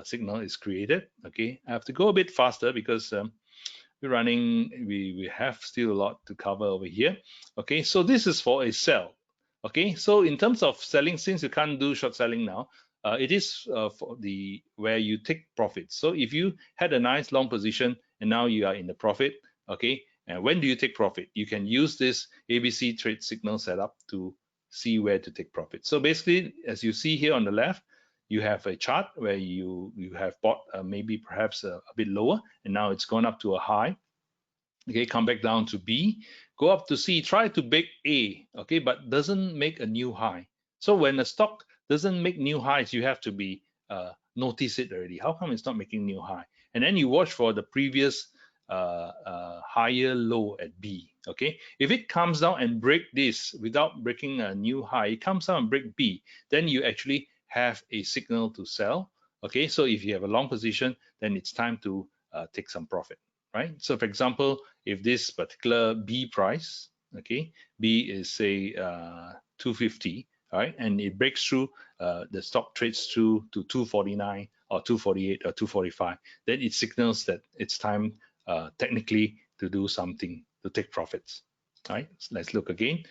S2: signal is created. Okay, I have to go a bit faster because we have still a lot to cover over here. Okay, so this is for a sell. Okay, so in terms of selling, since you can't do short selling now, it is for the where you take profits. So if you had a nice long position and now you are in the profit, okay, and when do you take profit? You can use this ABC trade signal setup to see where to take profit. So basically, as you see here on the left, you have a chart where you have bought maybe perhaps a bit lower, and now it's gone up to a high. Okay, come back down to B, go up to C, try to break A, okay, but doesn't make a new high. So when a stock doesn't make new highs, you have to be notice it already. How come it's not making new high? And then you watch for the previous higher low at B. Okay, if it comes down and break this without breaking a new high, it comes down and break B, then you actually have a signal to sell. Okay, so if you have a long position, then it's time to take some profit, right? So for example, if this particular B price, okay, B is say 250, all right, and it breaks through, the stock trades through to 249 or 248 or 245, then it signals that it's time technically to do something to take profits. All right, so let's look again.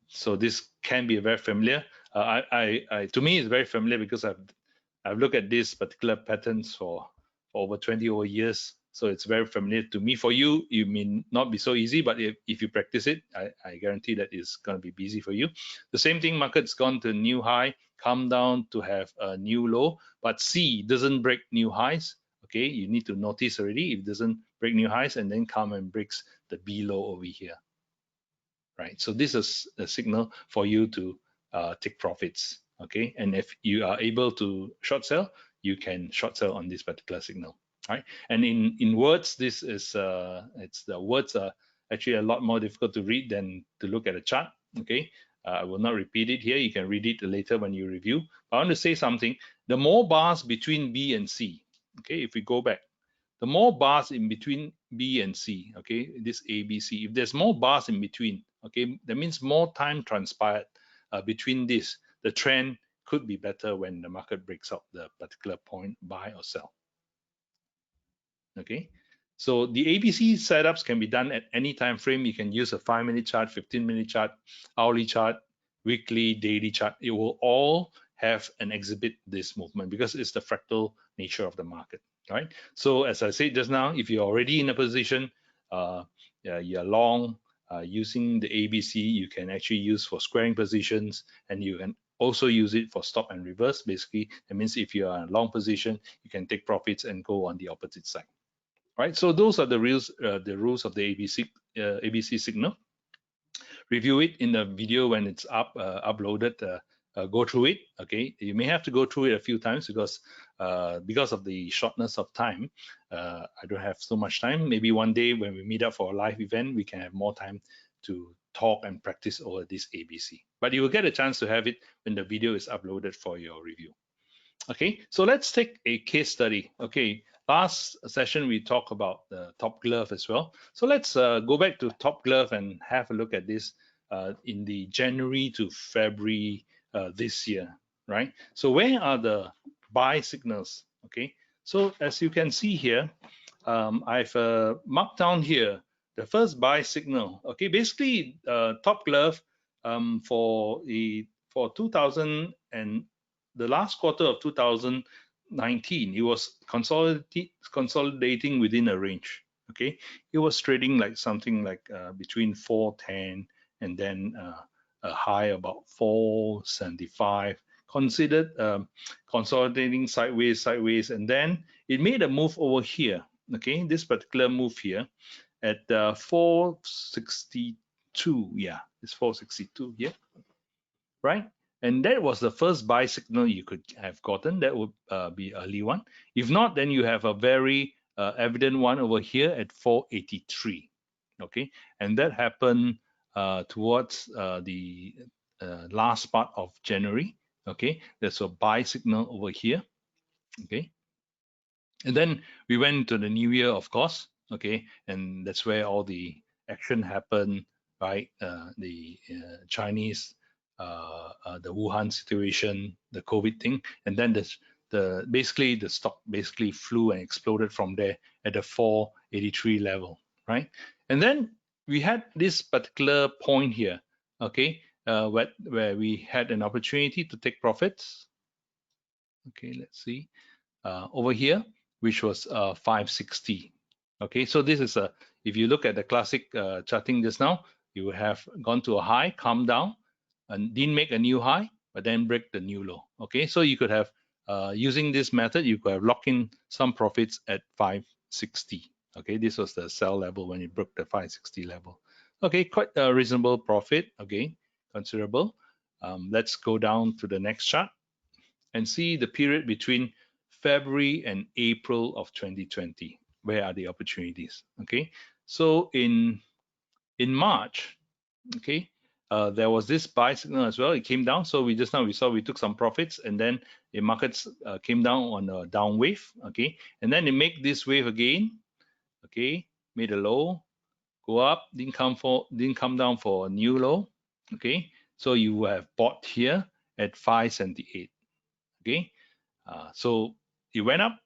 S2: So this can be very familiar. To me, it's very familiar because I've looked at these particular patterns for over 20 years. So it's very familiar to me. For you, it may not be so easy, but if you practice it, I guarantee that it's going to be easy for you. The same thing, market's gone to a new high, come down to have a new low, but C doesn't break new highs. Okay, you need to notice already if it doesn't break new highs and then come and breaks the B low over here. Right, so this is a signal for you to take profits. Okay, and if you are able to short sell, you can short sell on this particular signal. right? And in words, this is it's the words are actually a lot more difficult to read than to look at a chart. Okay, I will not repeat it here. You can read it later when you review. But I want to say something. The more bars between B and C, okay, if we go back, the more bars in between B and C, okay, this A, B, C, if there's more bars in between, okay, that means more time transpired between this. The trend could be better when the market breaks out the particular point, buy or sell. Okay, so the ABC setups can be done at any time frame. You can use a 5-minute chart, 15-minute chart, hourly chart, weekly, daily chart. It will all have and exhibit this movement because it's the fractal nature of the market, right? So as I said just now, if you're already in a position, you're long, using the ABC, you can actually use for squaring positions, and you can also use it for stop and reverse. Basically, that means if you are in a long position, you can take profits and go on the opposite side. Right, so those are the rules of the ABC signal. Review it in the video when it's uploaded. Go through it. Okay, you may have to go through it a few times because of the shortness of time. I don't have so much time. Maybe one day when we meet up for a live event, we can have more time to talk and practice over this ABC. But you will get a chance to have it when the video is uploaded for your review. Okay, so let's take a case study. Okay, last session we talked about the top glove as well. So let's go back to top glove and have a look at this in the January to February this year, right? So where are the buy signals? Okay, so as you can see here, I've marked down here the first buy signal. Okay, basically top glove for 2000 and the last quarter of 2019, it was consolidating within a range. Okay, it was trading like something like between 410 and then a high about 475. Considered consolidating sideways, and then it made a move over here. Okay, this particular move here at 462. Yeah, it's 462 here, right? And that was the first buy signal you could have gotten. That would be early one. If not, then you have a very evident one over here at 483. Okay, and that happened towards the last part of January. Okay, there's a buy signal over here. Okay, and then we went to the new year, of course. Okay, and that's where all the action happened, right? The Chinese, the Wuhan situation, the COVID thing, and then basically the stock basically flew and exploded from there at the 483 level, right? And then we had this particular point here, okay, where we had an opportunity to take profits. Okay, let's see. Over here, which was 560. Okay, so this is if you look at the classic charting just now, you have gone to a high, come down, and didn't make a new high, but then break the new low. Okay, so you could have, using this method, you could have locked in some profits at 560. Okay, this was the sell level when it broke the 560 level. Okay, quite a reasonable profit. Okay, considerable. Let's go down to the next chart and see the period between February and April of 2020. Where are the opportunities? Okay, so in March, okay, there was this buy signal as well. It came down, so we saw we took some profits, and then the markets came down on a down wave. Okay, and then they make this wave again. Okay, made a low, go up, didn't come down for a new low. Okay, so you have bought here at 578. Okay, so it went up.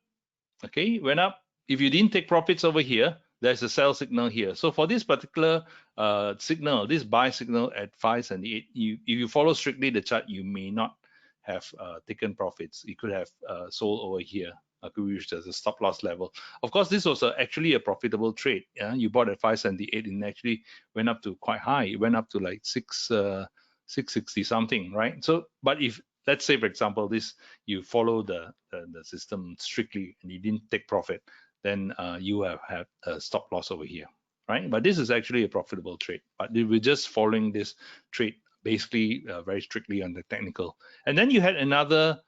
S2: Okay, went up. If you didn't take profits over here, there's a sell signal here. So for this particular signal, this buy signal at 578, if you follow strictly the chart, you may not have taken profits. You could have sold over here, which is a stop loss level. Of course, this was actually a profitable trade. Yeah, you bought at 578 and actually went up to quite high. It went up to like 660 something, right? So, but if let's say, for example, you follow the system strictly and you didn't take profit, then you have had a stop loss over here, right? But this is actually a profitable trade. But we're just following this trade basically very strictly on the technical. And then you had another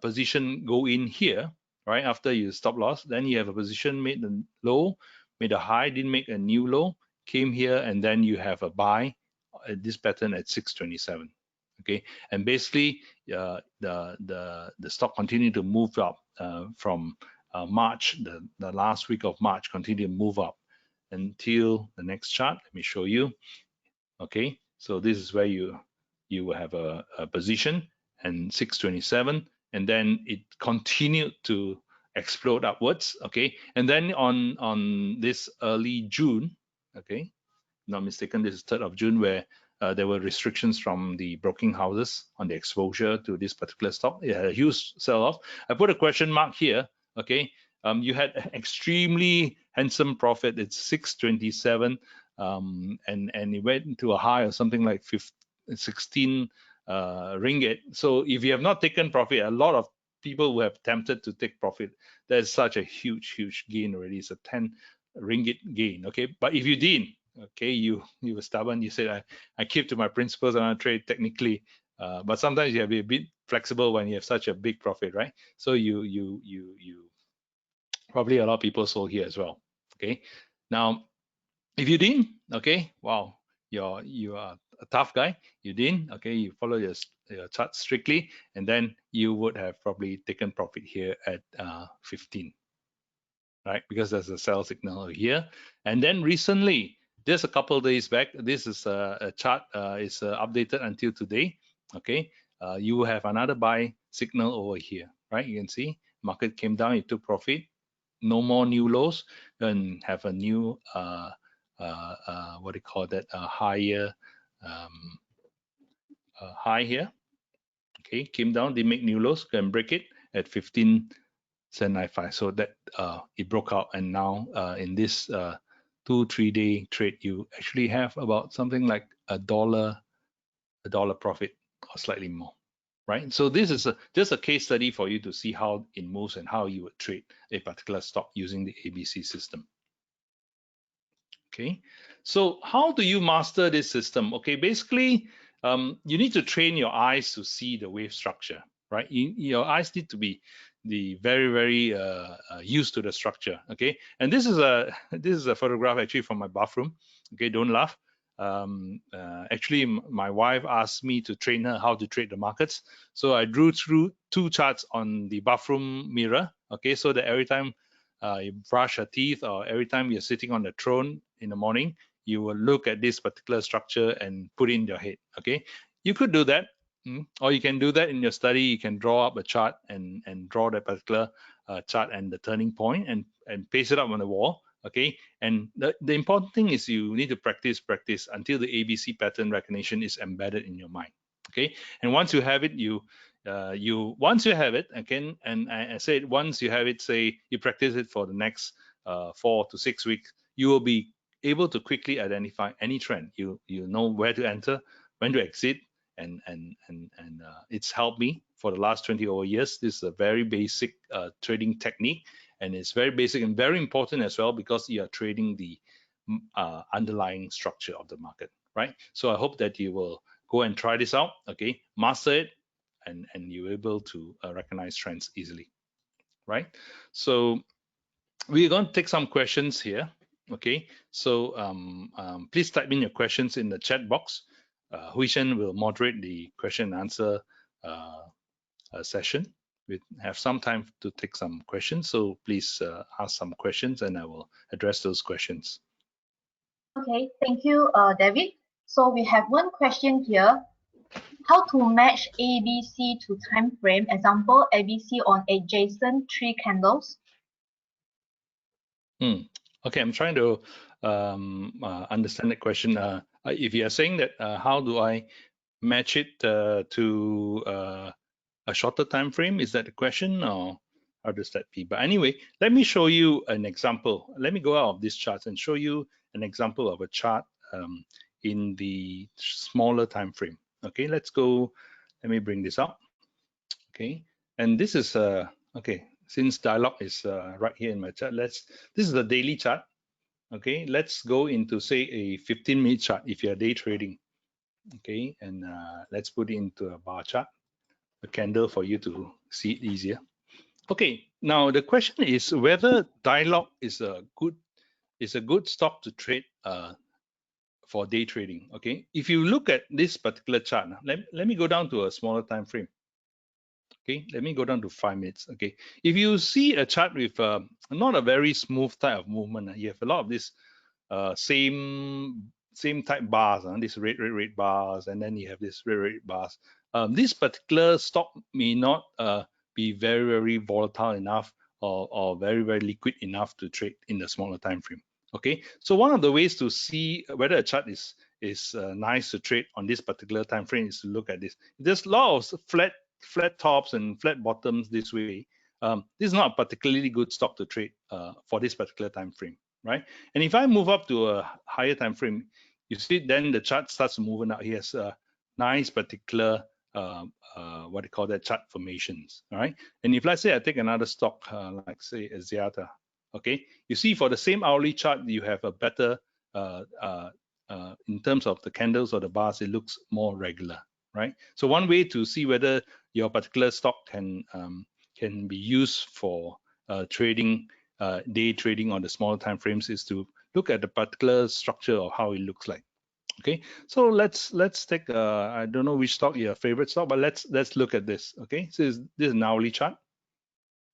S2: position go in here, right? After you stop loss, then you have a position, made a low, made a high, didn't make a new low, came here, and then you have a buy at this pattern at 627. Okay, and basically the stock continued to move up from March, the last week of March, continued to move up until the next chart. Let me show you. Okay, so this is where you have a position and 627, and then it continued to explode upwards. Okay, and then on this early June, okay, not mistaken, this is 3rd of June, where there were restrictions from the broking houses on the exposure to this particular stock. It had a huge sell-off. I put a question mark here. Okay, you had extremely handsome profit. It's 627, and it went into a high of something like 16 ringgit. So if you have not taken profit, a lot of people who have tempted to take profit, there's such a huge gain already. It's a 10 ringgit gain. Okay, but if you didn't, okay, you were stubborn, you said I keep to my principles and I trade technically, but sometimes you have to be a bit flexible when you have such a big profit, right? So you probably a lot of people sold here as well. Okay, now if you didn't, okay, wow, you are a tough guy. You didn't, okay, you follow your chart strictly, and then you would have probably taken profit here at 15, right? Because there's a sell signal here. And then recently, just a couple of days back, this is a chart is updated until today. Okay, you have another buy signal over here, right? You can see market came down, it took profit, no more new lows, and have a new what do you call that, a higher high here. Okay, came down, they make new lows, can break it at 15.795. So that it broke out, and now in this 2-3 day trade, you actually have about something like a dollar profit or slightly more, right? So this is just a case study for you to see how it moves and how you would trade a particular stock using the ABC system. Okay, so how do you master this system? Okay, basically you need to train your eyes to see the wave structure, right? Your eyes need to be very used to the structure. Okay, and this is a photograph actually from my bathroom. Okay, don't laugh. Actually, my wife asked me to train her how to trade the markets, so I drew through 2 charts on the bathroom mirror. Okay, so that every time you brush your teeth, or every time you're sitting on the throne in the morning, you will look at this particular structure and put it in your head. Okay, you could do that, or you can do that in your study. You can draw up a chart and draw that particular chart and the turning point and paste it up on the wall. Okay, and the important thing is you need to practice until the ABC pattern recognition is embedded in your mind. Okay, and once you have it, once you have it again, and I said once you have it, say you practice it for the next 4 to 6 weeks, you will be able to quickly identify any trend. You know where to enter, when to exit, and it's helped me for the last 20 over years. This is a very basic trading technique, and it's very basic and very important as well, because you are trading the underlying structure of the market, right? So I hope that you will go and try this out. Okay, master it, and you're able to recognize trends easily, right? So we're going to take some questions here. Okay, so please type in your questions in the chat box. Hui Shen will moderate the question and answer session. We have some time to take some questions, so please ask some questions and I will address those questions.
S1: Okay, thank you, David. So we have one question here. How to match ABC to time frame? Example, ABC on adjacent 3 candles.
S2: Okay, I'm trying to understand the question. If you are saying that, how do I match it to a shorter time frame? Is that the question, or how does that be? But anyway, let me show you an example. Let me go out of this chart and show you an example of a chart in the smaller time frame. Okay, let's go. Let me bring this up. Okay, and this is okay. Since dialog is right here in my chart, this is the daily chart. Okay, let's go into say a 15-minute chart if you're day trading. Okay, and let's put it into a bar chart, a candle for you to see it easier. Okay, now the question is whether Dialog is a good stock to trade for day trading. Okay, if you look at this particular chart, let me go down to a smaller time frame. Okay, let me go down to 5 minutes. Okay, if you see a chart with not a very smooth type of movement, you have a lot of this same type bars, this red bars, and then you have this red bars. This particular stock may not be very volatile enough or very liquid enough to trade in the smaller time frame. Okay, so one of the ways to see whether a chart is nice to trade on this particular time frame is to look at this. There's a lot of flat tops and flat bottoms this way. This is not a particularly good stock to trade for this particular time frame, right? And if I move up to a higher time frame, you see then the chart starts moving out. He has a nice particular what do you call that, chart formations, all right? And if let's say I take another stock like say Axiata, okay, you see for the same hourly chart you have a better in terms of the candles or the bars, it looks more regular, right? So one way to see whether your particular stock can be used for trading, day trading on the smaller time frames is to look at the particular structure of how it looks like. Okay, so let's take I don't know which stock your favorite stock, but let's look at this. Okay, so this is an hourly chart.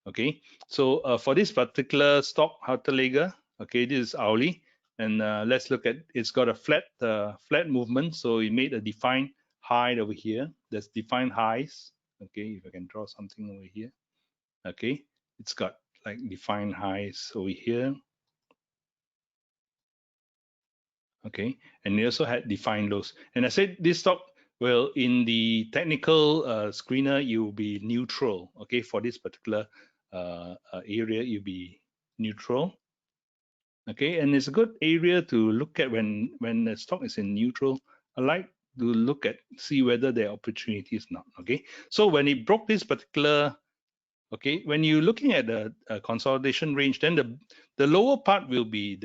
S2: Okay, so for this particular stock, Hartelega, okay, this is hourly, and let's look at, it's got a flat movement, so it made a defined high over here. There's defined highs. Okay, if I can draw something over here. Okay, it's got like defined highs over here. Okay, and it also had defined lows. And I said this stock, well, in the technical screener, you'll be neutral. Okay, for this particular area, you'll be neutral. Okay, and it's a good area to look at when the stock is in neutral. I like to look at, see whether there are opportunities or not. Okay, so when it broke this particular, okay, when you're looking at the consolidation range, then the lower part will be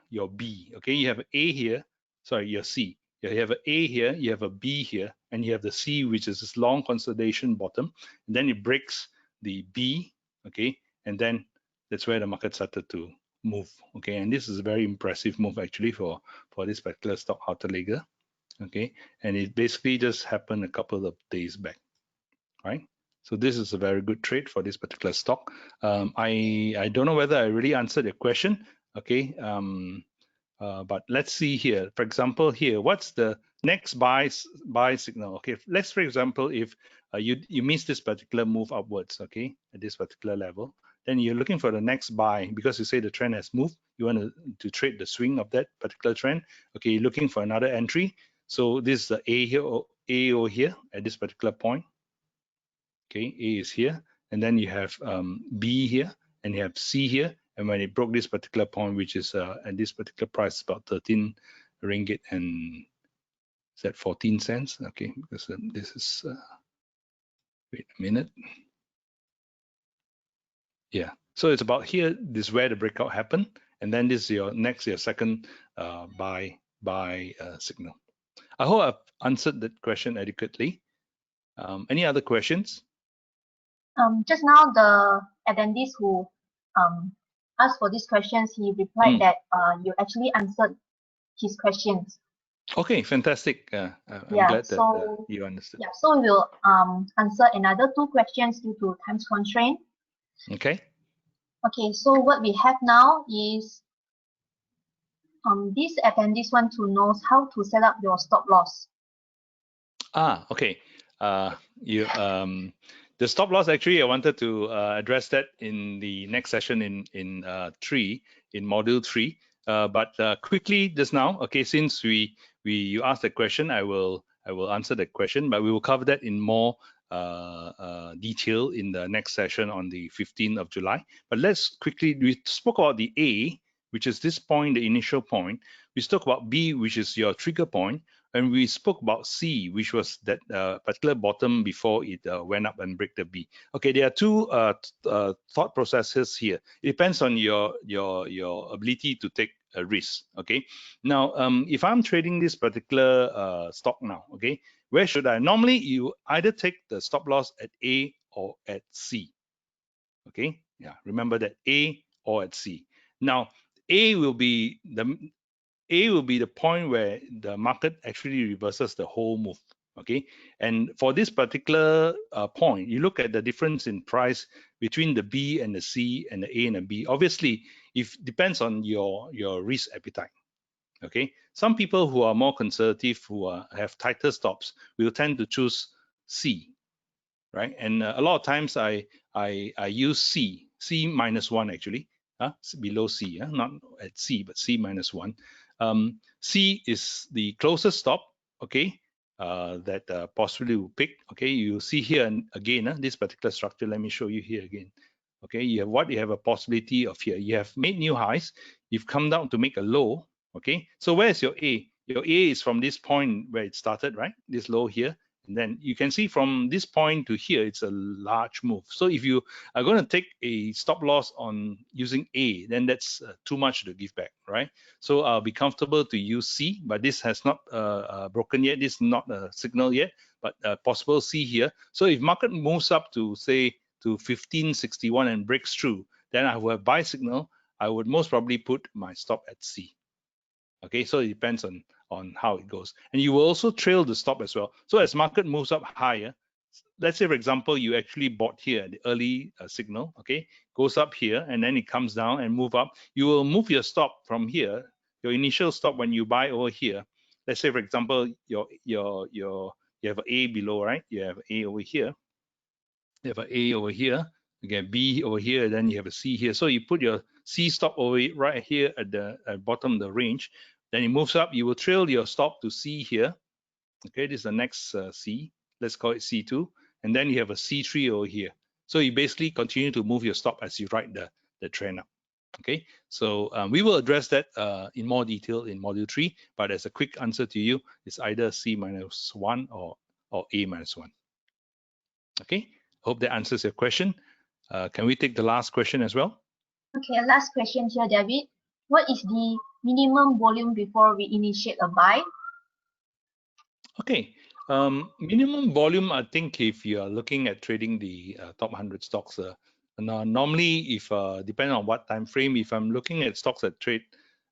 S2: your B. Okay, you have an A here, sorry, your C. You have an A here, you have a B here, and you have the C, which is this long consolidation bottom. And then it breaks the B, okay, and then that's where the market started to move. Okay, and this is a very impressive move actually for this particular stock, Hartelega. Okay, and it basically just happened a couple of days back, right? So this is a very good trade for this particular stock. I don't know whether I really answered your question. Okay, but let's see here. For example, here, what's the next buy signal? Okay, let's, for example, if you miss this particular move upwards, okay, at this particular level, then you're looking for the next buy because you say the trend has moved. You want to trade the swing of that particular trend. Okay, you're looking for another entry. So this is the A here, A over here at this particular point. Okay, A is here, and then you have B here, and you have C here. And when it broke this particular point, which is at this particular price, about 13 ringgit and is that 14 cents? Okay, because this is wait a minute. Yeah, so it's about here. This is where the breakout happened, and then this is your second buy signal. I hope I've answered that question adequately. Any other questions?
S1: Just now the attendees who asked for these questions, he replied that you actually answered his questions.
S2: Okay, fantastic. I'm
S1: Yeah,
S2: glad that
S1: so
S2: you understood.
S1: yeah, so we will answer another 2 questions due to time constraint.
S2: Okay.
S1: Okay, so what we have now is these attendees want to know how to set up your stop loss.
S2: Okay. The stop loss, actually, I wanted to address that in the next session in module 3. But quickly just now, okay, since you asked the question, I will answer the question, but we will cover that in more detail in the next session on the 15th of July. But let's quickly, we spoke about the A, which is this point, the initial point. We spoke about B, which is your trigger point. And we spoke about C, which was that particular bottom before it went up and break the B. Okay, there are 2 thought processes here. It depends on your ability to take a risk. Okay, now if I'm trading this particular stock now, okay, where should I? Normally, you either take the stop loss at A or at C. Okay, yeah, remember that A or at C. Now, A will be the point where the market actually reverses the whole move. Okay, and for this particular point, you look at the difference in price between the B and the C and the A and the B. Obviously, if depends on your risk appetite. Okay, some people who are more conservative, who have tighter stops, will tend to choose C, right? And a lot of times I use C minus one actually, below C, not at C, but C minus one. C is the closest stop, okay, that possibly will pick. Okay, you see here and again, this particular structure. Let me show you here again. Okay, you have a possibility of here. You have made new highs. You've come down to make a low. Okay, so where's your A? Your A is from this point where it started, right? This low here. And then you can see from this point to here, it's a large move. So if you are going to take a stop loss on using A, then that's too much to give back, right? So I'll be comfortable to use C, but this has not broken yet. This is not a signal yet, but possible C here. So if market moves up to say to 1561 and breaks through, then I will have buy signal. I would most probably put my stop at C. Okay, so it depends on how it goes, and you will also trail the stop as well. So as market moves up higher, let's say for example you actually bought here the early signal, okay, goes up here and then it comes down and move up, you will move your stop from here, your initial stop when you buy over here. Let's say for example you have an A below, right? You have A over here, you have an A over here, you get B over here, then you have a C here. So you put your C stop over right here at the bottom of the range. Then it moves up, you will trail your stop to C here. Okay, this is the next C. Let's call it C2. And then you have a C3 over here. So you basically continue to move your stop as you ride the trend up. Okay, so we will address that in more detail in module 3, but as a quick answer to you, it's either C minus 1 or A minus 1. Okay, hope that answers your question. Can we take the last question as well?
S1: Okay, last question here, David. What is the minimum volume before we initiate a buy?
S2: Okay, minimum volume, I think if you are looking at trading the top 100 stocks, normally if depending on what time frame, if I'm looking at stocks that trade,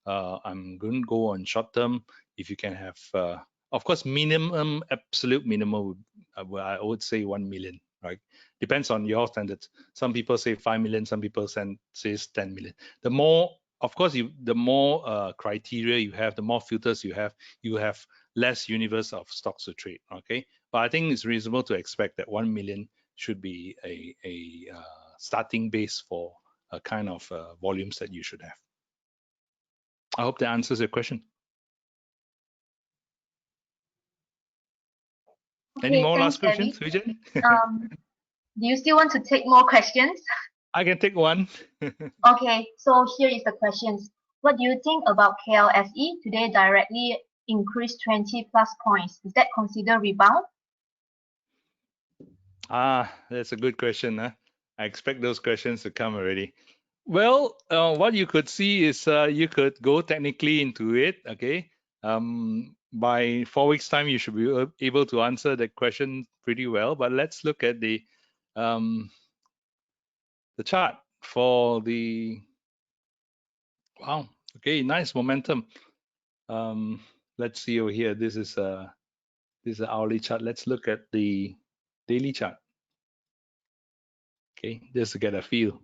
S2: I'm going to go on short term. If you can have, of course, minimum, absolute minimum, I would say 1 million, right? Depends on your standards. Some people say 5 million, some people say 10 million. The more, of course, the more criteria you have, the more filters you have less universe of stocks to trade. Okay, but I think it's reasonable to expect that 1 million should be a starting base for a kind of volumes that you should have. I hope that answers your question.
S1: Okay,
S2: any more
S1: thanks,
S2: last questions,
S1: David.
S2: Vijay?
S1: Do you still want to take more questions?
S2: I can take one.
S1: Okay, so here is the questions. What do you think about KLSE? Today directly increased 20 plus points. Is that considered rebound?
S2: That's a good question. I expect those questions to come already. Well, what you could see is you could go technically into it. Okay, by 4 weeks time, you should be able to answer that question pretty well. But let's look at the chart for the, wow. Okay, nice momentum. Let's see over here. This is an hourly chart. Let's look at the daily chart. Okay, just to get a feel.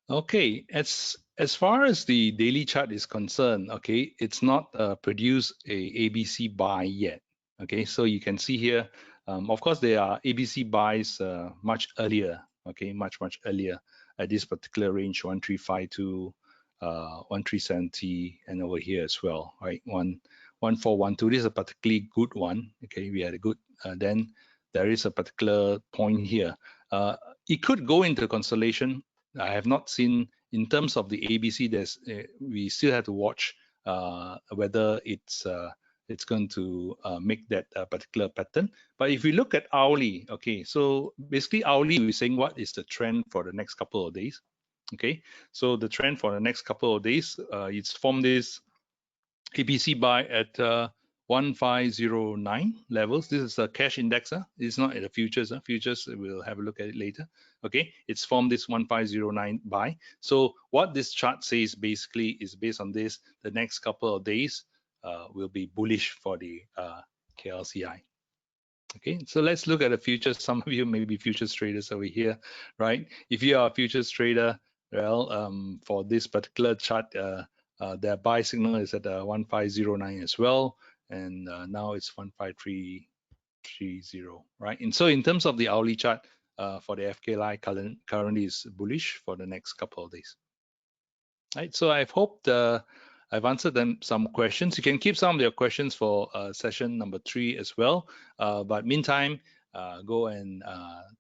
S2: Okay, as far as the daily chart is concerned, okay, it's not produced a ABC buy yet. Okay, so you can see here, of course, there are ABC buys much earlier. Okay, much earlier at this particular range, 1352, 1370, and over here as well, right? 1412. This is a particularly good one. Okay, we had a good. Then there is a particular point here. It could go into consolidation. I have not seen in terms of the ABC. There's we still have to watch whether it's going to make that particular pattern. But if we look at hourly, okay, so basically hourly, we're saying what is the trend for the next couple of days. Okay, so the trend for the next couple of days, it's formed this ABC buy at 1509 levels. This is a cash index. It's not the futures. Futures, we'll have a look at it later. Okay, it's formed this 1509 buy. So what this chart says basically is based on this, the next couple of days will be bullish for the KLCI. Okay, so let's look at the futures. Some of you may be futures traders over here, right? If you are a futures trader, well, for this particular chart, their buy signal is at 1509 as well, and now it's 15330, right? And so in terms of the hourly chart for the FKLI, currently is bullish for the next couple of days. Right, so I've hoped I've answered some questions. You can keep some of your questions for session number 3 as well. But meantime, go and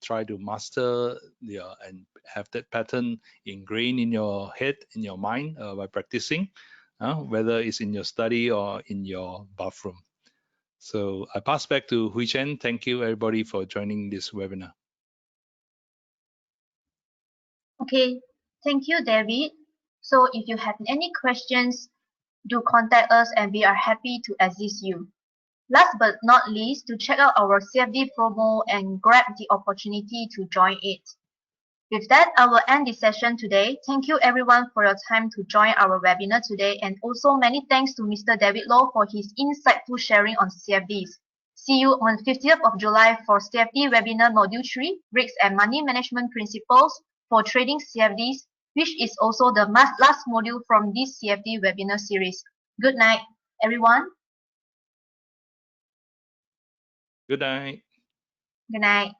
S2: try to master and have that pattern ingrained in your head, in your mind by practicing, whether it's in your study or in your bathroom. So I pass back to Hui Chen. Thank you everybody for joining this webinar.
S1: Okay, thank you, David. So if you have any questions, do contact us and we are happy to assist you. Last but not least, to check out our CFD promo and grab the opportunity to join it. With that, I will end the session today. Thank you everyone for your time to join our webinar today, and also many thanks to Mr. David Loh for his insightful sharing on CFDs. See you on 50th of July for CFD webinar module 3, Risks and Money Management Principles for Trading CFDs, which is also the last module from this CFD webinar series. Good night, everyone.
S2: Good night.
S1: Good night.